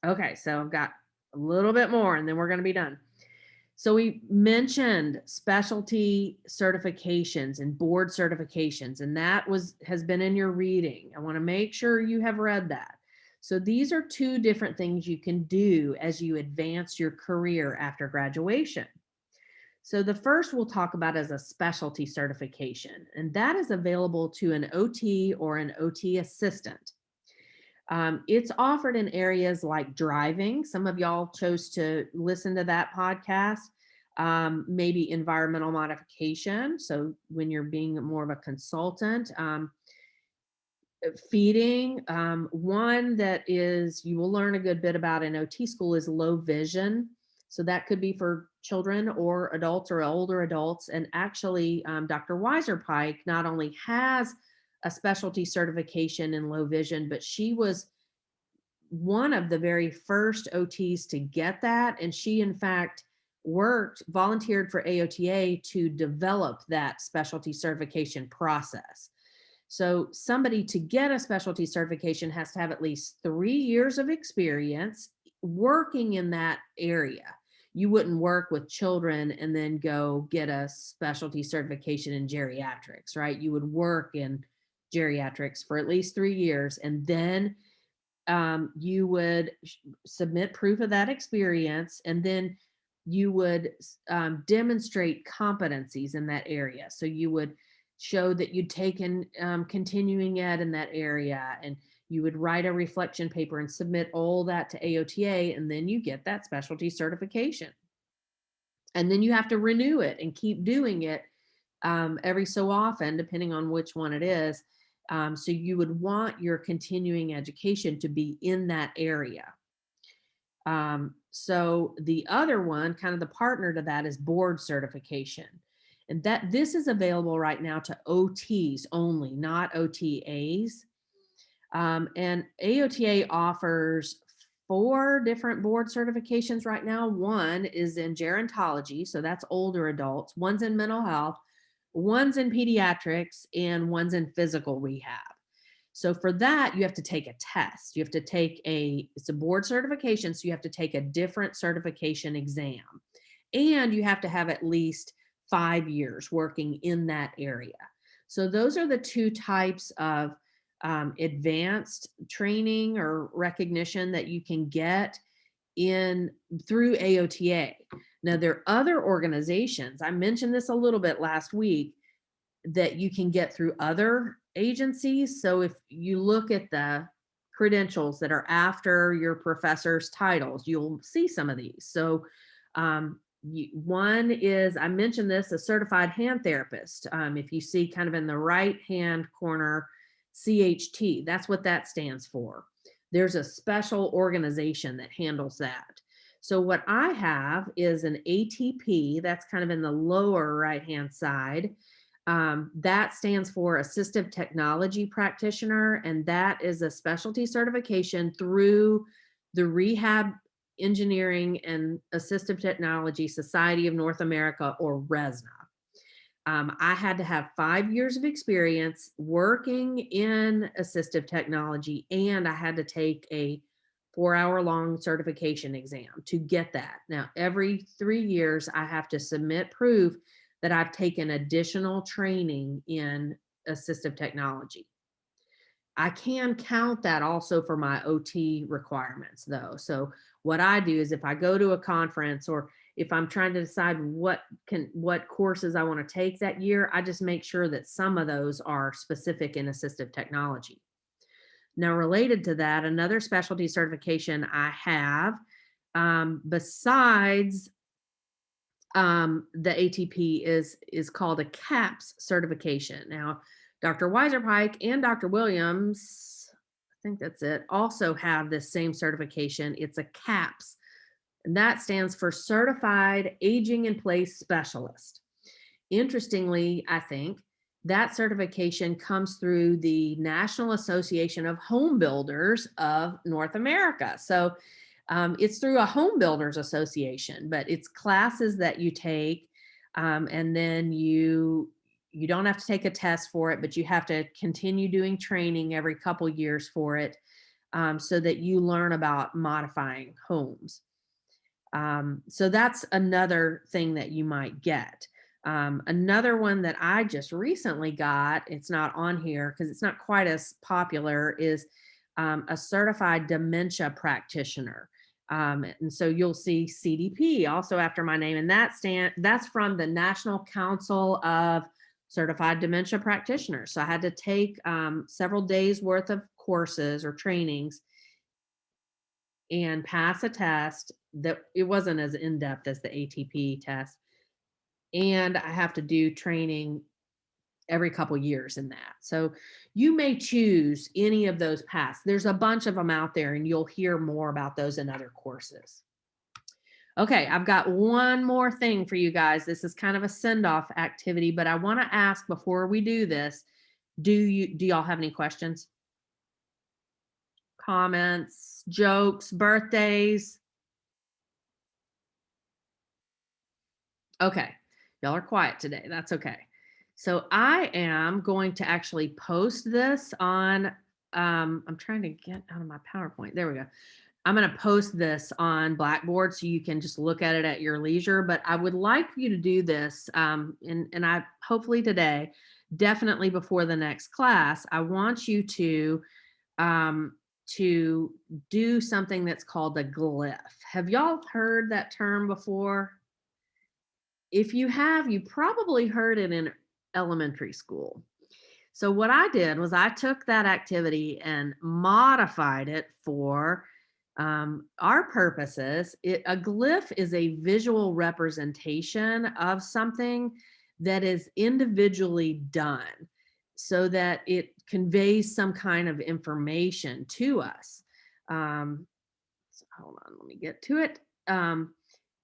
Okay, so I've got a little bit more and then we're going to be done. So we mentioned specialty certifications and board certifications, and that has been in your reading. I want to make sure you have read that. So these are two different things you can do as you advance your career after graduation. So the first we'll talk about is a specialty certification, and that is available to an OT or an OT assistant. It's offered in areas like driving. Some of y'all chose to listen to that podcast. Maybe environmental modification. So when you're being more of a consultant, feeding. One that you will learn a good bit about in OT school is low vision. So that could be for children or adults or older adults. And actually, Dr. Weiser Pike not only has a specialty certification in low vision, but she was one of the very first OTs to get that. And she, in fact, volunteered for AOTA to develop that specialty certification process. So somebody to get a specialty certification has to have at least 3 years of experience working in that area. You wouldn't work with children and then go get a specialty certification in geriatrics, right? You would work in geriatrics for at least 3 years, and then you would submit proof of that experience, and then you would demonstrate competencies in that area. So you would show that you'd taken continuing ed in that area, and you would write a reflection paper and submit all that to AOTA, and then you get that specialty certification. And then you have to renew it and keep doing it every so often, depending on which one it is. So you would want your continuing education to be in that area. So the other one, kind of the partner to that, is board certification. And this is available right now to OTs only, not OTAs. And AOTA offers 4 different board certifications right now. One is in gerontology, so that's older adults. One's in mental health, one's in pediatrics, and one's in physical rehab. So for that, you have to take a test. You have to take it's a board certification, so you have to take a different certification exam. And you have to have at least 5 years working in that area. So those are the 2 types of advanced training or recognition that you can get through AOTA. Now, there are other organizations, I mentioned this a little bit last week, that you can get through other agencies. So if you look at the credentials that are after your professor's titles, you'll see some of these. So one is, I mentioned this, a certified hand therapist. If you see kind of in the right hand corner, CHT, that's what that stands for. There's a special organization that handles that. So what I have is an ATP, that's kind of in the lower right-hand side. That stands for Assistive Technology Practitioner, and that is a specialty certification through the Rehab Engineering and Assistive Technology Society of North America, or RESNA. I had to have 5 years of experience working in assistive technology, and I had to take a 4-hour-long certification exam to get that. Now, every 3 years, I have to submit proof that I've taken additional training in assistive technology. I can count that also for my OT requirements, though. So what I do is, if I go to a conference, or if I'm trying to decide what courses I want to take that year, I just make sure that some of those are specific in assistive technology. Now, related to that, another specialty certification I have, besides the ATP, is called a CAPS certification. Now, Dr. Weiser Pike and Dr. Williams, I think that's it, also have this same certification. It's a CAPS, and that stands for Certified Aging in Place Specialist. Interestingly, I think that certification comes through the National Association of Home Builders of North America. So it's through a home builders association, but it's classes that you take, and then you don't have to take a test for it, but you have to continue doing training every couple years for it, so that you learn about modifying homes. So that's another thing that you might get. Another one that I just recently got, it's not on here because it's not quite as popular, is a certified dementia practitioner. And so you'll see CDP also after my name, and that's from the National Council of Certified Dementia Practitioners. So I had to take several days worth of courses or trainings and pass a test that it wasn't as in-depth as the ATP test. And I have to do training every couple years in that. So you may choose any of those paths. There's a bunch of them out there, and you'll hear more about those in other courses. Okay, I've got one more thing for you guys. This is kind of a send-off activity, but I want to ask before we do this, do y'all have any questions, comments, jokes, birthdays? Okay, y'all are quiet today. That's okay. So I am going to actually post this on, I'm trying to get out of my PowerPoint. There we go. I'm going to post this on Blackboard so you can just look at it at your leisure. But I would like for you to do this, and I hopefully today, definitely before the next class. I want you um, to do something that's called a glyph. Have y'all heard that term before? If you have, you probably heard it in elementary school. So what I did was I took that activity and modified it for our purposes. A glyph is a visual representation of something that is individually done so that it conveys some kind of information to us. So hold on, let me get to it.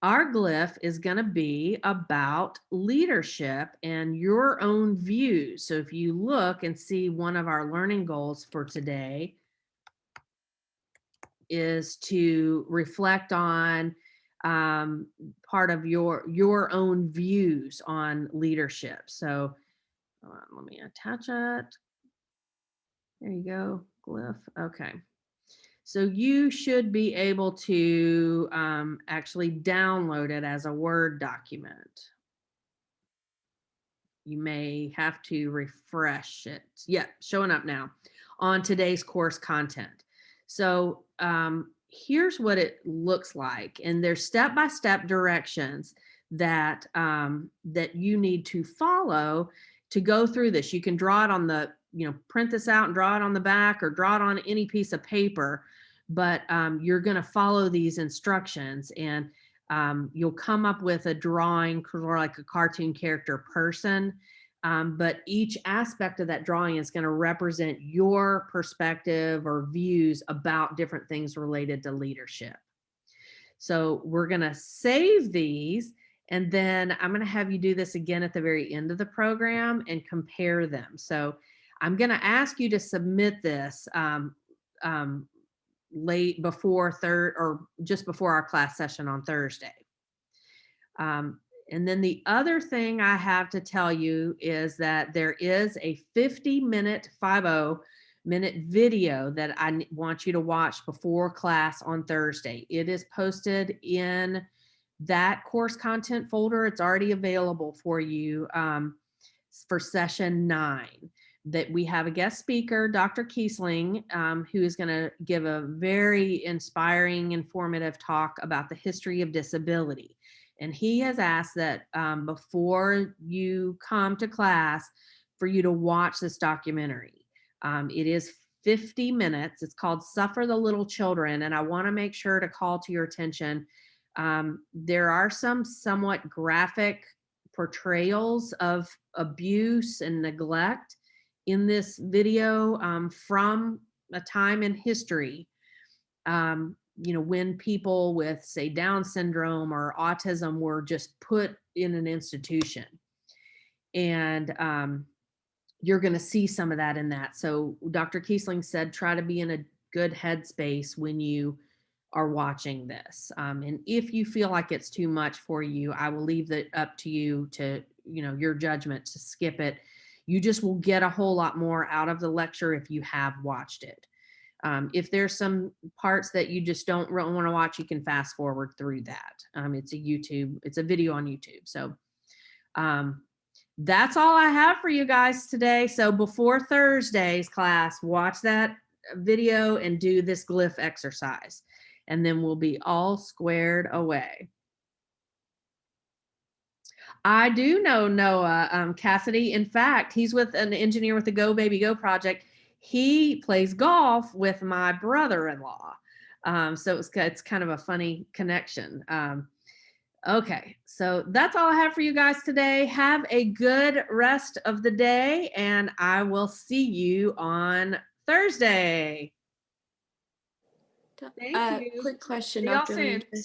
Our glyph is going to be about leadership and your own views. So if you look and see, one of our learning goals for today is to reflect on part of your own views on leadership. So let me attach it. There you go, glyph. Okay. So you should be able to actually download it as a Word document. You may have to refresh it. Yeah, showing up now on today's course content. So here's what it looks like. And there's step-by-step directions that that you need to follow to go through this. You can draw it on the, print this out and draw it on the back or draw it on any piece of paper, but you're going to follow these instructions, and you'll come up with a drawing or like a cartoon character person. But each aspect of that drawing is going to represent your perspective or views about different things related to leadership. So we're going to save these, and then I'm going to have you do this again at the very end of the program and compare them. So I'm going to ask you to submit this late before third or just before our class session on Thursday. And then the other thing I have to tell you is that there is a 50-minute video that I want you to watch before class on Thursday. It is posted in that course content folder. It's already available for you for session 9. That we have a guest speaker, Dr. Kiesling, who is going to give a very inspiring, informative talk about the history of disability. And he has asked that before you come to class, for you to watch this documentary. It is 50 minutes. It's called Suffer the Little Children. And I want to make sure to call to your attention. There are some somewhat graphic portrayals of abuse and neglect in this video from a time in history, when people with, say, Down syndrome or autism were just put in an institution. And you're going to see some of that in that. So Dr. Kiesling said, try to be in a good headspace when you are watching this. And if you feel like it's too much for you, I will leave that up to you to, your judgment to skip it. You just will get a whole lot more out of the lecture if you have watched it. If there's some parts that you just don't really want to watch, you can fast forward through that. It's a video on YouTube. So that's all I have for you guys today. So before Thursday's class, watch that video and do this glyph exercise, and then we'll be all squared away. I do know Noah Cassidy. In fact, he's with an engineer with the Go Baby Go project. He plays golf with my brother-in-law. So it's kind of a funny connection. Okay, so that's all I have for you guys today. Have a good rest of the day, and I will see you on Thursday. Thank you. Quick question, See y'all Dr. soon. Lee.